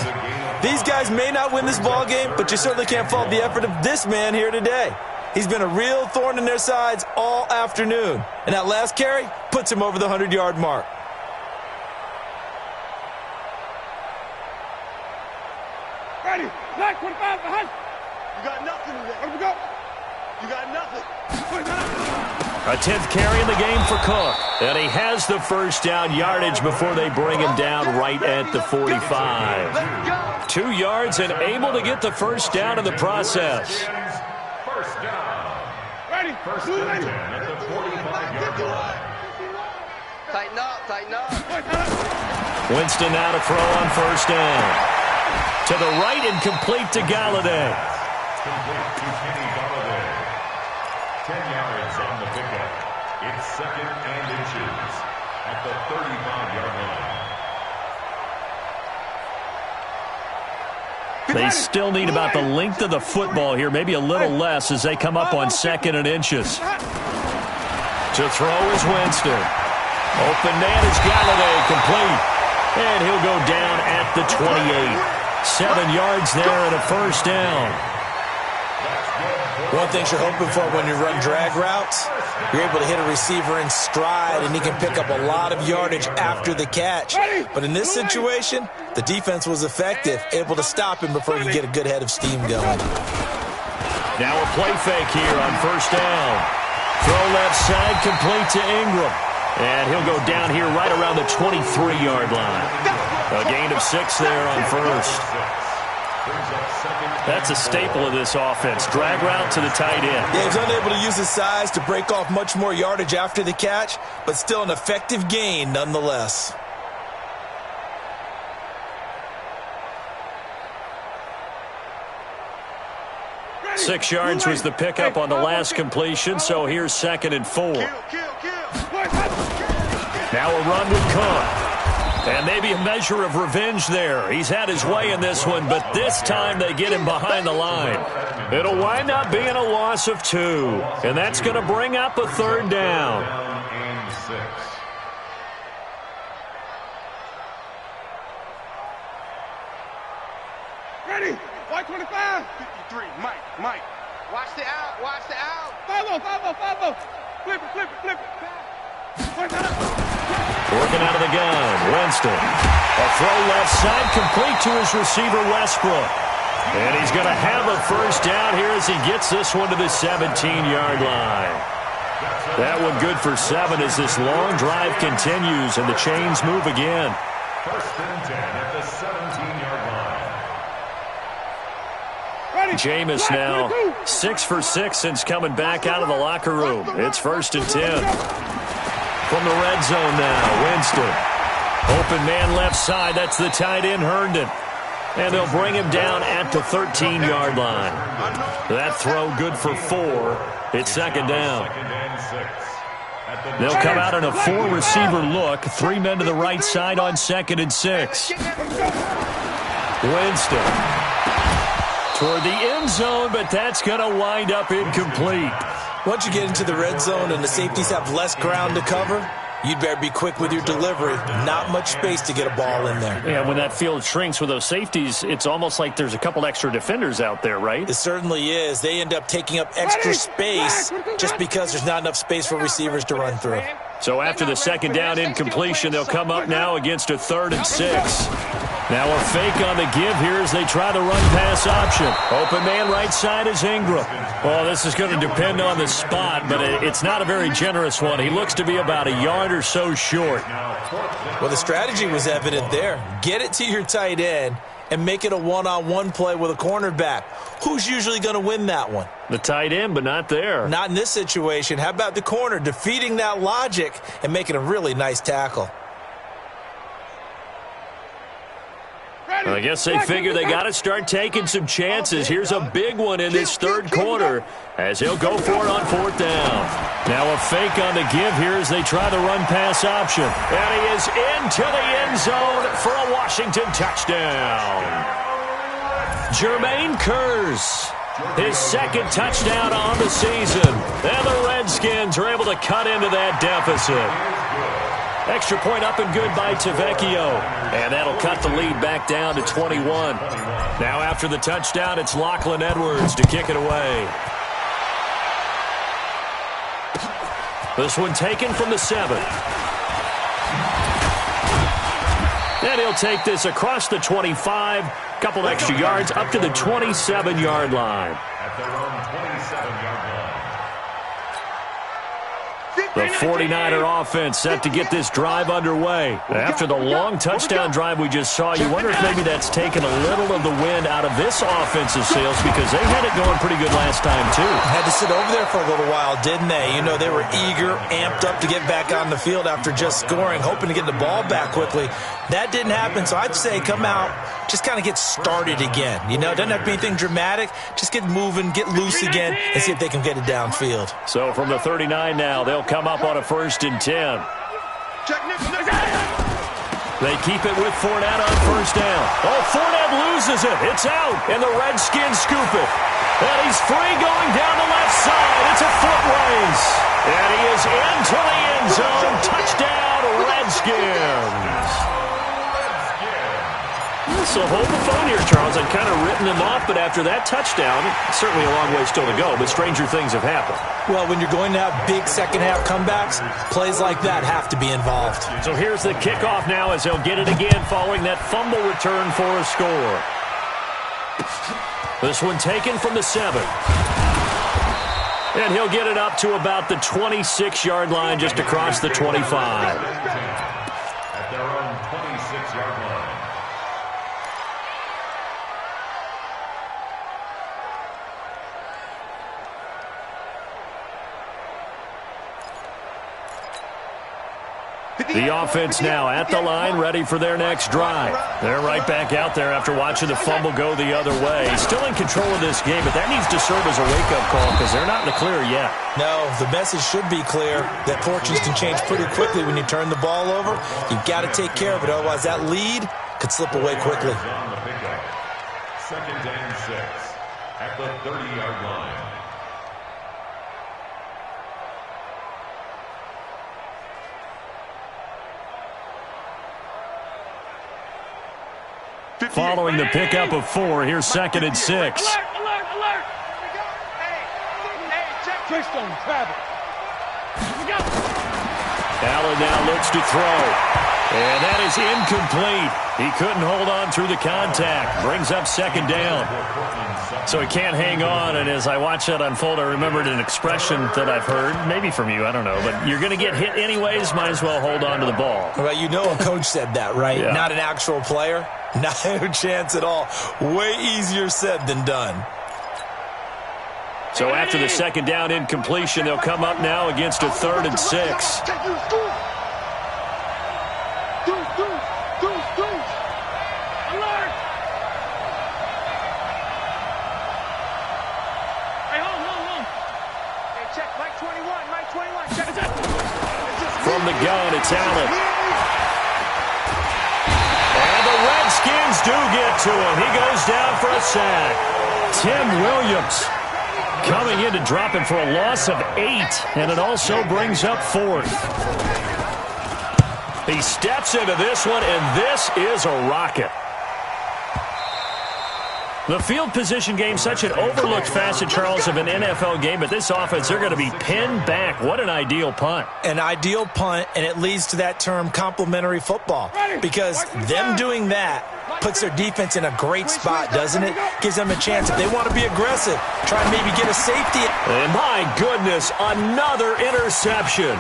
these guys may not win this ball game, but you certainly can't fault the effort of this man here today. He's been a real thorn in their sides all afternoon. And that last carry puts him over the 100-yard mark. Ready? Black 25 behind. You got nothing today. Let him go. You got nothing. A 10th carry in the game for Cook. And he has the 1st down yardage before they bring him down right at the 45. 2 yards and able to get the 1st down in the process. First down. Ready? 1st and 10 at the 45-yard line. Tighten up. Winston now to throw on 1st down. To the right and complete to Galladay. Complete to Kenny Galladay. 10 yards on the pickup. It's 2nd and inches at the 35-yard line. They still need about the length of the football here, maybe a little less as they come up on 2nd and inches. To throw is Winston. Open man is Galladay, complete. And he'll go down at the 28. 7 yards there and a first down. One thing you're hoping for when you run drag routes, you're able to hit a receiver in stride, and he can pick up a lot of yardage after the catch. But in this situation, the defense was effective, able to stop him before he could get a good head of steam going. Now a play fake here on first down. Throw left side, complete to Ingram. And he'll go down here right around the 23-yard line. A gain of 6 there on first. That's a staple of this offense. Drag route to the tight end. Yeah, he was unable to use his size to break off much more yardage after the catch, but still an effective gain nonetheless. Ready. 6 yards was the pickup on the last completion, so here's 2nd and 4. Now a run with Cook. And maybe a measure of revenge there. He's had his way in this one, but this time they get him behind the line. It'll wind up being a loss of 2. And that's going to bring up a 3rd down. And 6. Ready? White 25. 53. Mike. Watch the out. Watch the out. 5-0. Flip it. Working out of the gun, Winston. A throw left side, complete to his receiver, Westbrook. And he's going to have a first down here as he gets this one to the 17-yard line. That one good for 7 as this long drive continues and the chains move again. 1st and 10 at the 17-yard line. Jameis now 6 for 6 since coming back out of the locker room. It's 1st and 10. From the red zone now, Winston. Open man left side. That's the tight end, Herndon. And they'll bring him down at the 13-yard line. That throw good for 4. It's 2nd down. They'll come out in a 4-receiver look. 3 men to the right side on 2nd and 6. Winston. Toward the end zone, but that's going to wind up incomplete. Once you get into the red zone and the safeties have less ground to cover, you'd better be quick with your delivery. Not much space to get a ball in there. Yeah, when that field shrinks with those safeties, it's almost like there's a couple extra defenders out there, right? It certainly is. They end up taking up extra space just because there's not enough space for receivers to run through. So after the 2nd down incompletion, they'll come up now against a 3rd and 6. Now a fake on the give here as they try the run-pass option. Open man right side is Ingram. Well, this is going to depend on the spot, but it's not a very generous one. He looks to be about a yard or so short. Well, the strategy was evident there. Get it to your tight end and make it a one-on-one play with a cornerback. Who's usually going to win that one? The tight end, but not there. Not in this situation. How about the corner defeating that logic and making a really nice tackle? I guess they figure they got to start taking some chances. Here's a big one in this 3rd quarter as he'll go for it on 4th down. Now a fake on the give here as they try the run-pass option. And he is into the end zone for a Washington touchdown. Jermaine Kearse, his 2nd touchdown on the season. And the Redskins are able to cut into that deficit. Extra point up and good by Tavecchio. And that'll cut the lead back down to 21. Now after the touchdown, it's Lachlan Edwards to kick it away. This one taken from the 7. And he'll take this across the 25. Couple extra yards up to the 27-yard line. At their own 27-yard line. The 49er offense set to get this drive underway. After the long touchdown drive we just saw, you wonder if maybe that's taken a little of the wind out of this offensive sails because they had it going pretty good last time, too. Had to sit over there for a little while, didn't they? You know, they were eager, amped up to get back on the field after just scoring, hoping to get the ball back quickly. That didn't happen, so I'd say come out, just kind of get started again. You know, it doesn't have to be anything dramatic. Just get moving, get loose again, and see if they can get it downfield. So from the 39 now, they'll come up on a 1st and 10. They keep it with Fournette on 1st down. Oh, Fournette loses it. It's out, and the Redskins scoop it. And he's free going down the left side. It's a foot race. And he is into the end zone. Touchdown, Redskins. So hold the phone here, Charles. I'd kind of written them off, but after that touchdown, certainly a long way still to go, but stranger things have happened. Well, when you're going to have big second-half comebacks, plays like that have to be involved. So here's the kickoff now as they'll get it again following that fumble return for a score. This one taken from the 7. And he'll get it up to about the 26-yard line just across the 25. At their own 26-yard line. The offense now at the line, ready for their next drive. They're right back out there after watching the fumble go the other way. Still in control of this game, but that needs to serve as a wake-up call because they're not in the clear yet. No, the message should be clear that fortunes can change pretty quickly when you turn the ball over. You've got to take care of it, otherwise that lead could slip away quickly. 2nd and 6 at the 30-yard line. Following the pickup of 4, here's 2nd and 6. Alert! Hey, don't travel. Allen now looks to throw. And that is incomplete. He couldn't hold on through the contact. Brings up 2nd down. So he can't hang on, and as I watch that unfold, I remembered an expression that I've heard, maybe from you, I don't know, but you're going to get hit anyways, might as well hold on to the ball. Well, you know a coach said that, right? Yeah. Not an actual player. Not a chance at all. Way easier said than done. So after the 2nd down incompletion, they'll come up now against a 3rd and 6. From the gun, it's Allen. And the Redskins do get to him. He goes down for a sack. Tim Williams coming in to drop him for a loss of 8, and it also brings up 4th. He steps into this one, and this is a rocket. The field position game, such an overlooked facet, Charles, of an NFL game, but this offense, they're going to be pinned back. What an ideal punt. An ideal punt, and it leads to that term complementary football, because them doing that puts their defense in a great spot, doesn't it? Gives them a chance, if they want to be aggressive, try and maybe get a safety. And my goodness, another interception.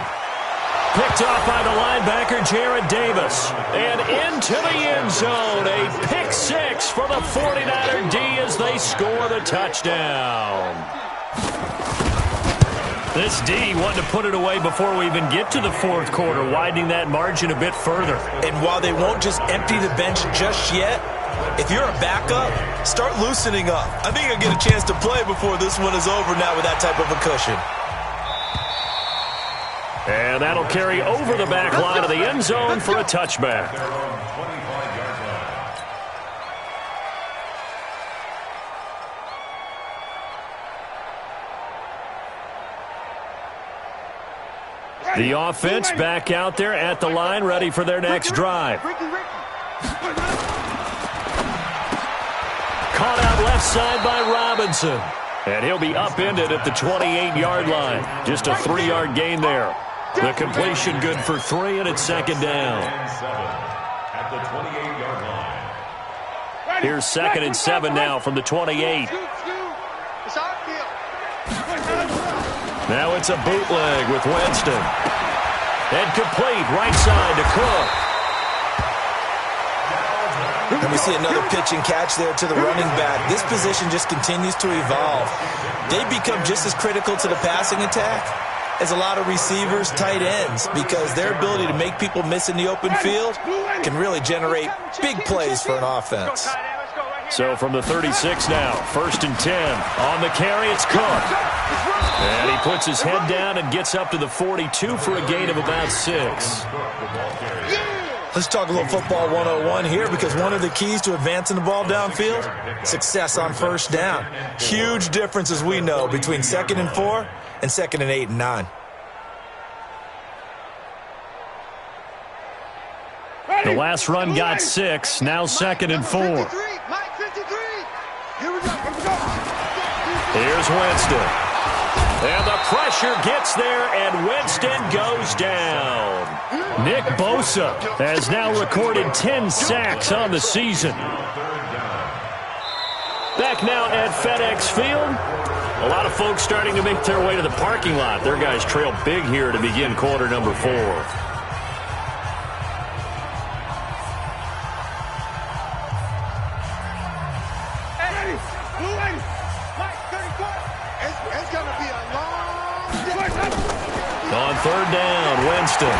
Picked off by the linebacker, Jarrad Davis. And into the end zone, a pick 6 for the 49er D as they score the touchdown. This D wanted to put it away before we even get to the 4th quarter, widening that margin a bit further. And while they won't just empty the bench just yet, if you're a backup, start loosening up. I think you'll get a chance to play before this one is over now with that type of a cushion. And that'll carry over the back line of the end zone for a touchback. The offense back out there at the line, ready for their next drive. Caught out left side by Robinson. And he'll be upended at the 28-yard line. Just a 3-yard gain there. The completion good for 3, and it's 2nd down. At the 28-yard line. Here's 2nd and 7 now from the 28. It's our field. Now it's a bootleg with Winston. And complete right side to Cook. And we see another pitch and catch there to the running back. This position just continues to evolve. They become just as critical to the passing attack as a lot of receivers, tight ends, because their ability to make people miss in the open field can really generate big plays for an offense. So from the 36 now, 1st and 10. On the carry, it's Cook. And he puts his head down and gets up to the 42 for a gain of about 6. Let's talk a little football 101 here, because one of the keys to advancing the ball downfield, success on first down. Huge difference, as we know, between 2nd and 4 and 2nd and 8 and 9. The last run got 6, now 2nd and 4. Mike 53. Here we go. Here's Winston. And the pressure gets there, and Winston goes down. Nick Bosa has now recorded 10 sacks on the season. Back now at FedEx Field. A lot of folks starting to make their way to the parking lot. Their guys trail big here to begin quarter number 4. On 3rd down, Winston.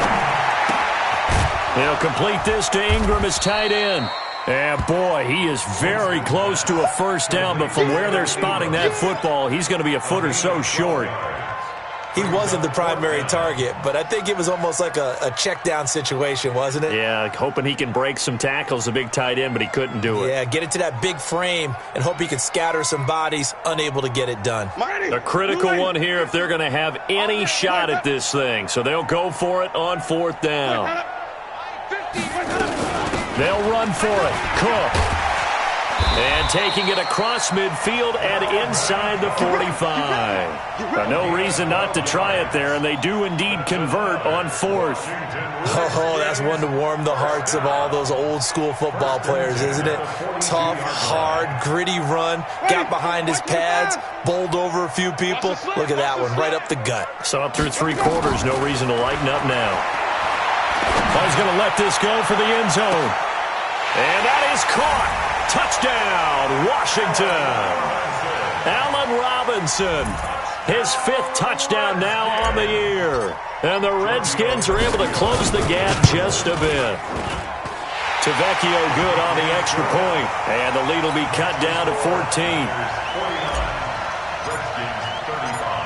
He'll complete this to Ingram as tight end. And boy, he is very close to a first down, but from where they're spotting that football, he's going to be a foot or so short. He wasn't the primary target, but I think it was almost like a check down situation, wasn't it? Yeah, hoping he can break some tackles, a big tight end, but he couldn't do it. Yeah, get it to that big frame and hope he can scatter some bodies, unable to get it done. A critical one here if they're going to have any shot at this thing. So they'll go for it on 4th down. They'll run for it. Cook. And taking it across midfield and inside the 45. No reason not to try it there, and they do indeed convert on 4th. Oh, that's one to warm the hearts of all those old school football players, isn't it? Tough, hard, gritty run, got behind his pads, bowled over a few people. Look at that one, right up the gut. So up through 3 quarters, no reason to lighten up now. He's going to let this go for the end zone. And that is caught. Touchdown, Washington. Allen Robinson, his 5th touchdown now on the year. And the Redskins are able to close the gap just a bit. Tavecchio good on the extra point. And the lead will be cut down to 14.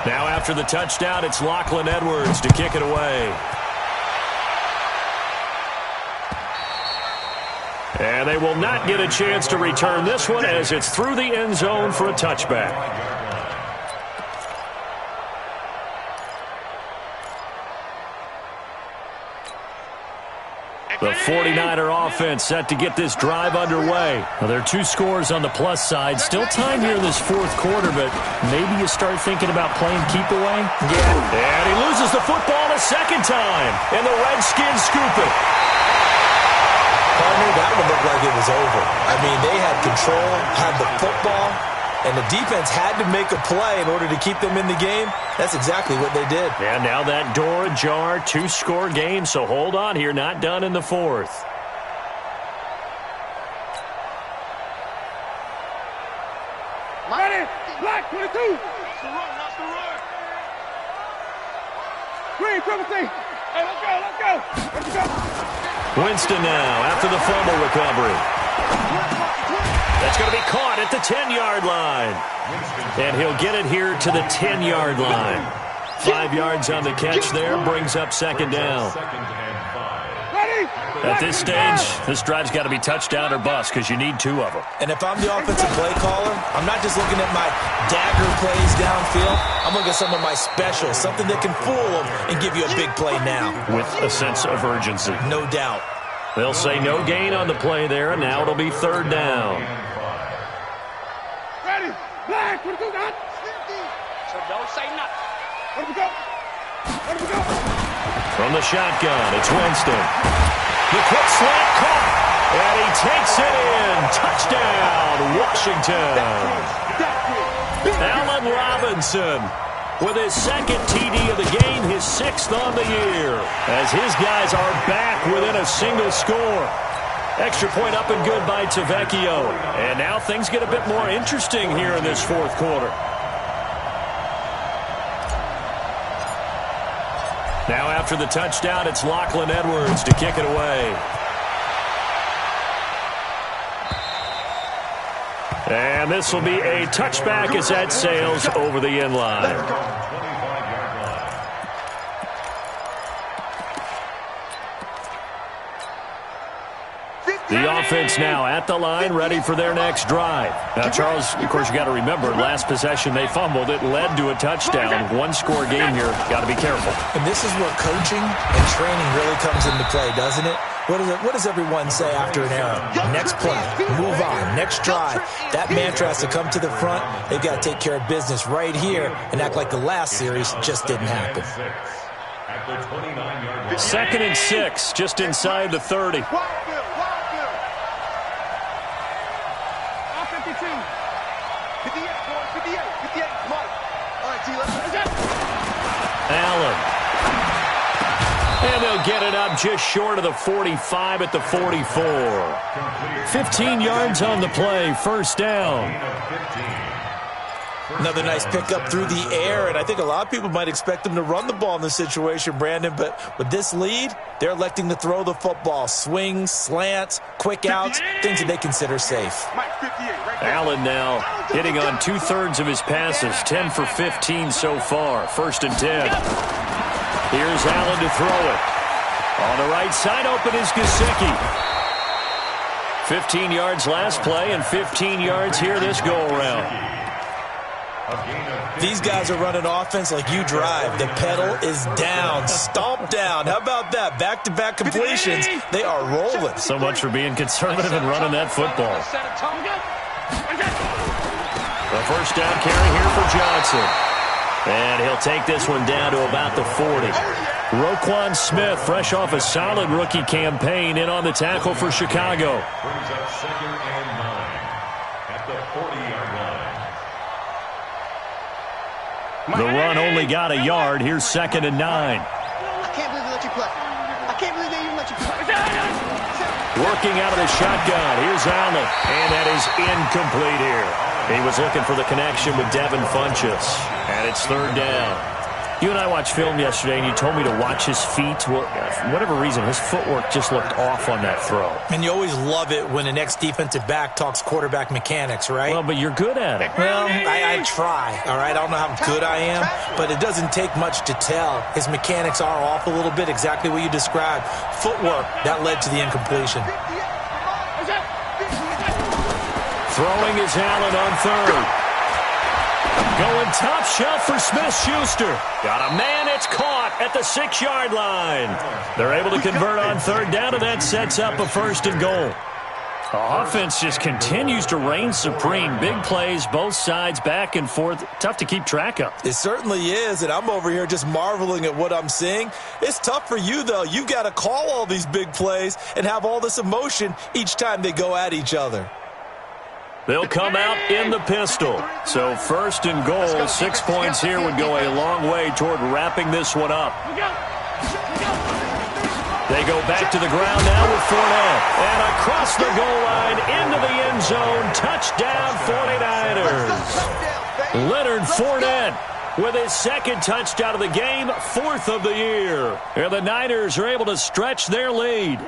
Now after the touchdown, it's Lachlan Edwards to kick it away. And they will not get a chance to return this one as it's through the end zone for a touchback. The 49er offense set to get this drive underway. Well, there are 2 scores on the plus side. Still time here in this 4th quarter, but maybe you start thinking about playing keep away. Yeah. And he loses the football a 2nd time. And the Redskins scoop it. Partner, that would look like it was over. I mean, they had control, had the football, and the defense had to make a play in order to keep them in the game. That's exactly what they did. And now that door ajar, 2-score game, so hold on here, not done in the 4th. Black 22. That's the run. That's the run. Green, triple T. Hey, let's go. Let's go. Let's go. Winston now after the fumble recovery. That's going to be caught at the 10-yard line. And he'll get it here to the 10-yard line. 5 yards on the catch there, brings up 2nd down. At this stage, this drive's got to be touchdown or bust because you need 2 of them. And if I'm the offensive play caller, I'm not just looking at my dagger plays downfield. I'm looking at some of my specials, something that can fool them and give you a big play now. With a sense of urgency. No doubt. They'll say no gain on the play there, and now it'll be 3rd down. Ready. Black 22. Got 50. So don't say nothing. Where do we go? Where do we go? From the shotgun, it's Winston. The quick slant caught, and he takes it in. Touchdown, Washington. Allen Robinson with his second TD of the game, his 6th on the year, as his guys are back within a single score. Extra point up and good by Tavecchio. And now things get a bit more interesting here in this fourth quarter. Now after the touchdown, it's Lachlan Edwards to kick it away. And this will be a touchback as that sails over the end line. The offense now at the line, ready for their next drive. Now, Charles, of course, you got to remember, last possession they fumbled. It led to a touchdown. One-score game here. Got to be careful. And this is where coaching and training really comes into play, doesn't it? What does everyone say after an error? Next play, move on, next drive. That mantra has to come to the front. They've got to take care of business right here and act like the last series just didn't happen. 2nd and 6, just inside the 30. 58, Mike. All right, T, let's Allen. And they'll get it up just short of the 45 at the 44. 15 yards on the play, first down. Another nice pickup through the air, and I think a lot of people might expect them to run the ball in this situation, Brandon, but with this lead, they're electing to throw the football. Swings, slants, quick outs, things that they consider safe. Allen now hitting on 2/3 of his passes, 10 for 15 so far. 1st and 10. Here's Allen to throw it. On the right side, open is Gesicki. 15 yards last play and 15 yards here this go-around. These guys are running offense like you drive. The pedal is down, stomp down. How about that? Back-to-back completions. They are rolling. So much for being conservative and running that football. The first down carry here for Johnson. And he'll take this one down to about the 40. Roquan Smith, fresh off a solid rookie campaign, in on the tackle for Chicago. Brings up 2nd and 9 at the 40-yard line. The run only got a yard. Here's 2nd and 9. I can't believe they let you play. I can't believe they even let you play. Working out of the shotgun. Here's Allen. And that is incomplete here. He was looking for the connection with Devin Funchess. And it's 3rd down. You and I watched film yesterday, and you told me to watch his feet. Well, for whatever reason, his footwork just looked off on that throw. And you always love it when an ex-defensive back talks quarterback mechanics, right? Well, but you're good at it. Well, I try, all right? I don't know how good I am, but it doesn't take much to tell. His mechanics are off a little bit, exactly what you described. Footwork, that led to the incompletion. Throwing is Allen on 3rd. Going top shelf for Smith-Schuster. Got a man, it's caught at the 6-yard line. They're able to convert on 3rd down, and that sets up a 1st and goal. The offense just continues to reign supreme. Big plays, both sides, back and forth. Tough to keep track of. It certainly is, and I'm over here just marveling at what I'm seeing. It's tough for you, though. You've got to call all these big plays and have all this emotion each time they go at each other. They'll come out in the pistol. So 1st and goal, 6 points here would go a long way toward wrapping this one up. They go back to the ground now with Fournette. And across the goal line into the end zone. Touchdown 49ers. Leonard Fournette with his 2nd touchdown of the game, 4th of the year. And the Niners are able to stretch their lead.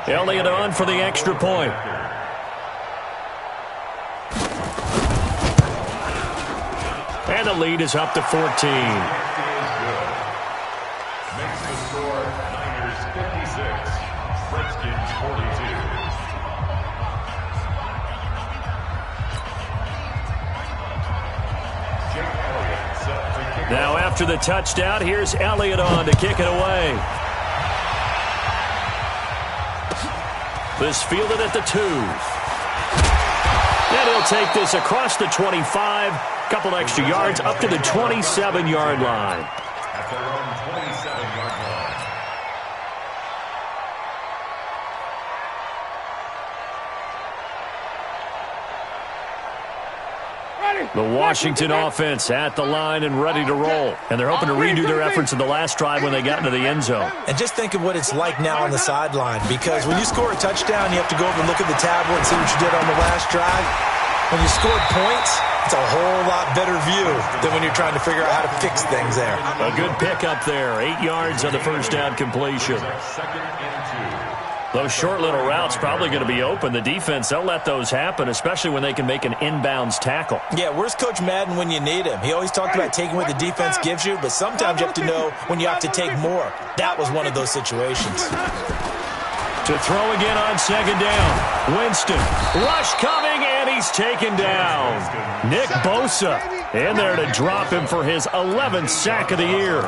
Elliott on for the extra point. And the lead is up to 14. Makes the score Niners 56, Redskins 42. Jake Elliott set to kick. Now after the touchdown, here's Elliott on to kick it away. This fielded at the 2. And he'll take this across the 25. Couple extra yards up to the 27-yard line. At their own 27-yard line. The Washington offense at the line and ready to roll. And they're hoping to redo their efforts in the last drive when they got into the end zone. And just think of what it's like now on the sideline, because when you score a touchdown, you have to go over and look at the tablet and see what you did on the last drive. When you scored points, it's a whole lot better view than when you're trying to figure out how to fix things there. A good pickup there. 8 yards on the first down completion. Those short little routes probably going to be open. The defense, they'll let those happen, especially when they can make an inbounds tackle. Yeah, where's Coach Madden when you need him? He always talked about taking what the defense gives you, but sometimes you have to know when you have to take more. That was one of those situations. To throw again on second down. Winston. Rush coming, and he's taken down. Nick Bosa in there to drop him for his 11th sack of the year.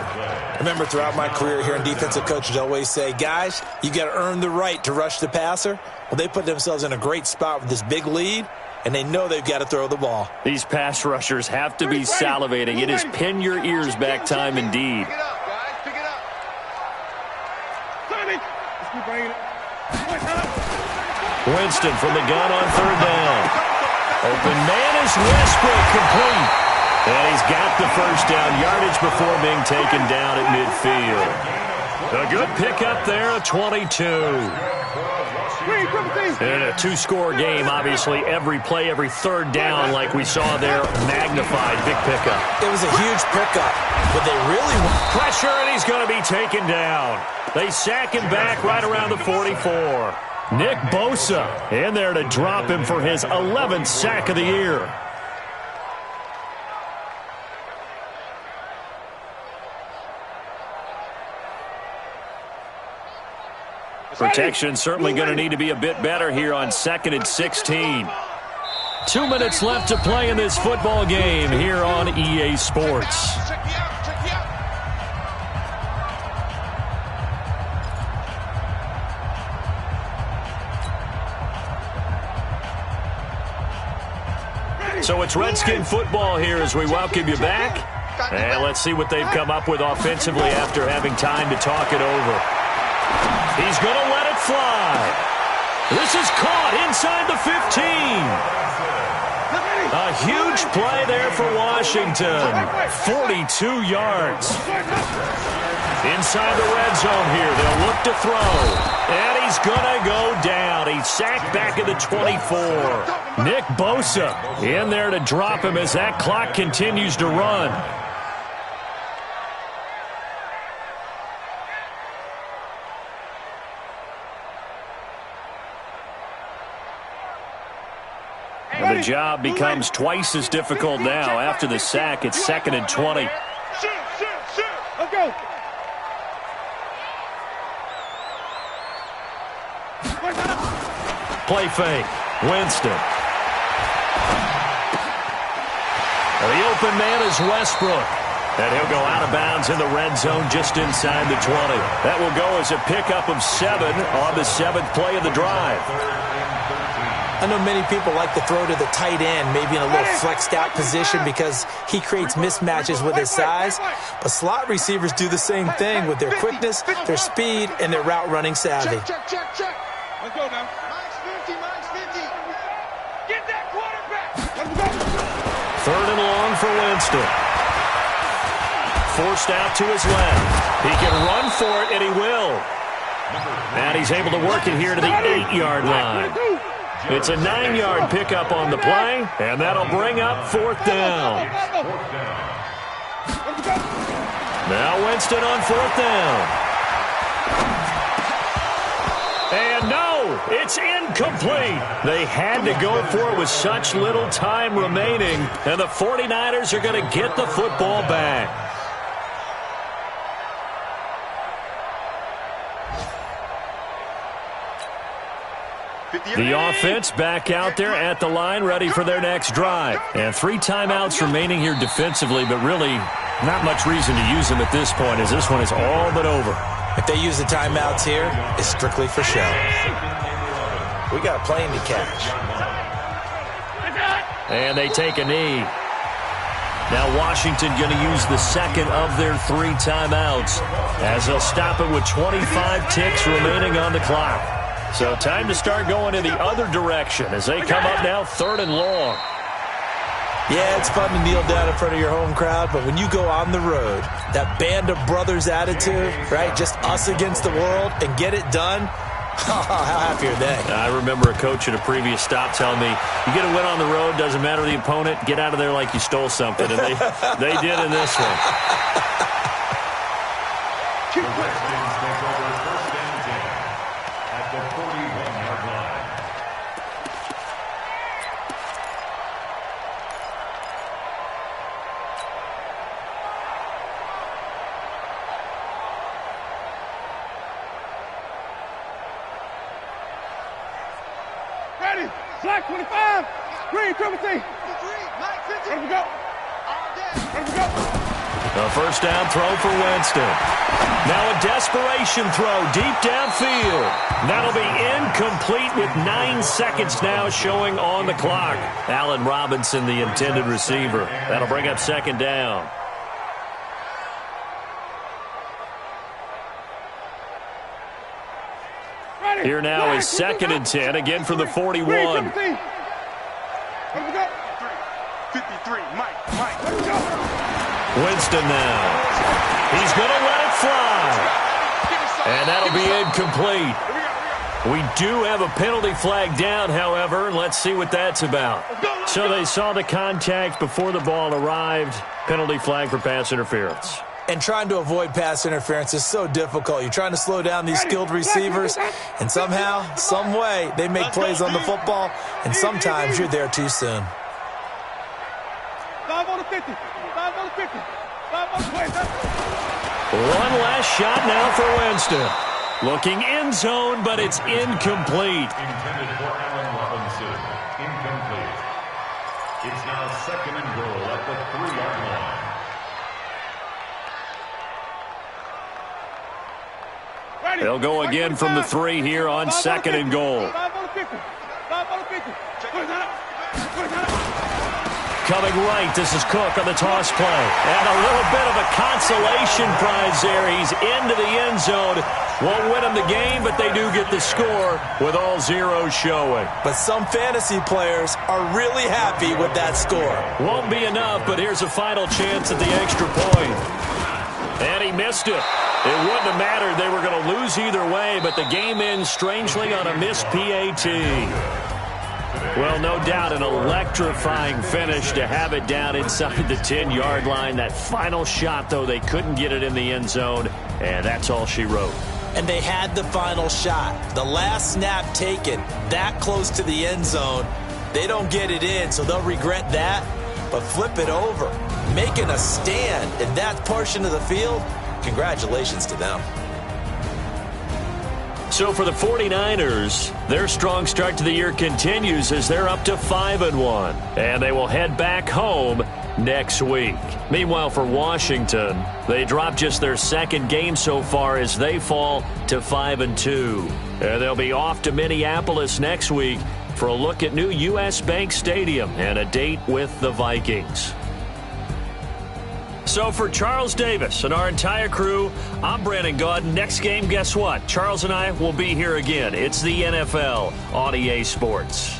Remember, throughout my career here in defensive coaches always say, guys, you got to earn the right to rush the passer. Well, they put themselves in a great spot with this big lead, and they know they've got to throw the ball. These pass rushers have to be salivating. It is pin your ears back time indeed. Pick it up, guys. Pick it up. Let's keep bringing it. Winston from the gun on third down. Open man is Westbrook, complete. And he's got the first down yardage before being taken down at midfield. A good pickup there, a 22. In a two-score game, obviously, every play, every third down, like we saw there, magnified. Big pickup. It was a huge pickup, but they really want pressure, and he's going to be taken down. They sack him back right around the 44. Nick Bosa in there to drop him for his 11th sack of the year. Protection certainly going to need to be a bit better here on 2nd and 16. 2 minutes left to play in this football game here on EA Sports. So it's Redskin football here as we welcome you back. And let's see what they've come up with offensively after having time to talk it over. He's going to let it fly. This is caught inside the 15. A huge play there for Washington. 42 yards. Inside the red zone here. They'll look to throw. And he's going to go down. He's sacked back at the 24. Nick Bosa in there to drop him as that clock continues to run. And the job becomes twice as difficult now. After the sack, it's 2nd and 20. Shoot. Let's go. Play fake. Winston. The open man is Westbrook. And he'll go out of bounds in the red zone just inside the 20. That will go as a pickup of 7 on the 7th play of the drive. I know many people like to throw to the tight end, maybe in a little flexed out position because he creates mismatches with his size. But slot receivers do the same thing with their quickness, their speed, and their route running savvy. Check. Let's go now. Mine's 50. Get that quarterback. Let's go. 3rd and long for Winston. Forced out to his left. He can run for it, and he will. And he's able to work it here to the 8-yard line. It's a 9-yard pickup on the play, and that'll bring up 4th down. Now Winston on 4th down. And no, it's incomplete. They had to go for it with such little time remaining, and the 49ers are going to get the football back. The offense back out there at the line, ready for their next drive. And 3 timeouts remaining here defensively, but really not much reason to use them at this point, as this one is all but over. If they use the timeouts here, it's strictly for show. We got a plane to catch. And they take a knee. Now Washington going to use the second of their 3 timeouts, as they'll stop it with 25 ticks remaining on the clock. So time to start going in the other direction as they come up now 3rd and long. Yeah, it's fun to kneel down in front of your home crowd, but when you go on the road, that band of brothers attitude, right, just us against the world, and get it done, how happy are they? I remember a coach at a previous stop telling me, you get a win on the road, doesn't matter the opponent, get out of there like you stole something, and they did in this one. The Redskins take over 1st and 10 at the 41-yard line. Ready? Slack 25. Green, triple T. 53, Mike 50. Ready to go. All day. Ready to go. A first down throw for Winston. Now a desperation throw deep downfield. That'll be incomplete with 9 seconds now showing on the clock. Allen Robinson, the intended receiver. That'll bring up 2nd down. Ready? Here now is Slack, 2nd and 10, again from the Green, 41. triple T. Ready to go. 53, Mike. Ready to go. Winston now. He's going to let it fly. And that'll be incomplete. We do have a penalty flag down, however. Let's see what that's about. So they saw the contact before the ball arrived. Penalty flag for pass interference. And trying to avoid pass interference is so difficult. You're trying to slow down these skilled receivers, and somehow, some way, they make plays on the football, and sometimes you're there too soon. 5 on the 50. 5 on the 50. 5 on the 20. One last shot now for Winston. Looking end zone, but it's incomplete. Intended for Allen Robinson. Incomplete. It's now 2nd and goal at the 3-yard line. Ready? They'll go again from the 3 here on 2nd and goal. 5 on the 50. 5 on the 50. Put it down. Put it down. Coming right, this is Cook on the toss play. And a little bit of a consolation prize there. He's into the end zone. Won't win them the game, but they do get the score with all zeros showing. But some fantasy players are really happy with that score. Won't be enough, but here's a final chance at the extra point. And he missed it. It wouldn't have mattered. They were going to lose either way, but the game ends strangely on a missed PAT. Well, no doubt an electrifying finish to have it down inside the 10-yard line. That final shot, though, they couldn't get it in the end zone, and that's all she wrote. And they had the final shot. The last snap taken that close to the end zone. They don't get it in, so they'll regret that. But flip it over, making a stand in that portion of the field, congratulations to them. So for the 49ers, their strong start to the year continues as they're up to 5-1. And they will head back home next week. Meanwhile, for Washington, they dropped just their 2nd game so far as they fall to 5-2. And they'll be off to Minneapolis next week for a look at new U.S. Bank Stadium and a date with the Vikings. So for Charles Davis and our entire crew, I'm Brandon Gaudin. Next game, guess what? Charles and I will be here again. It's the NFL on EA Sports.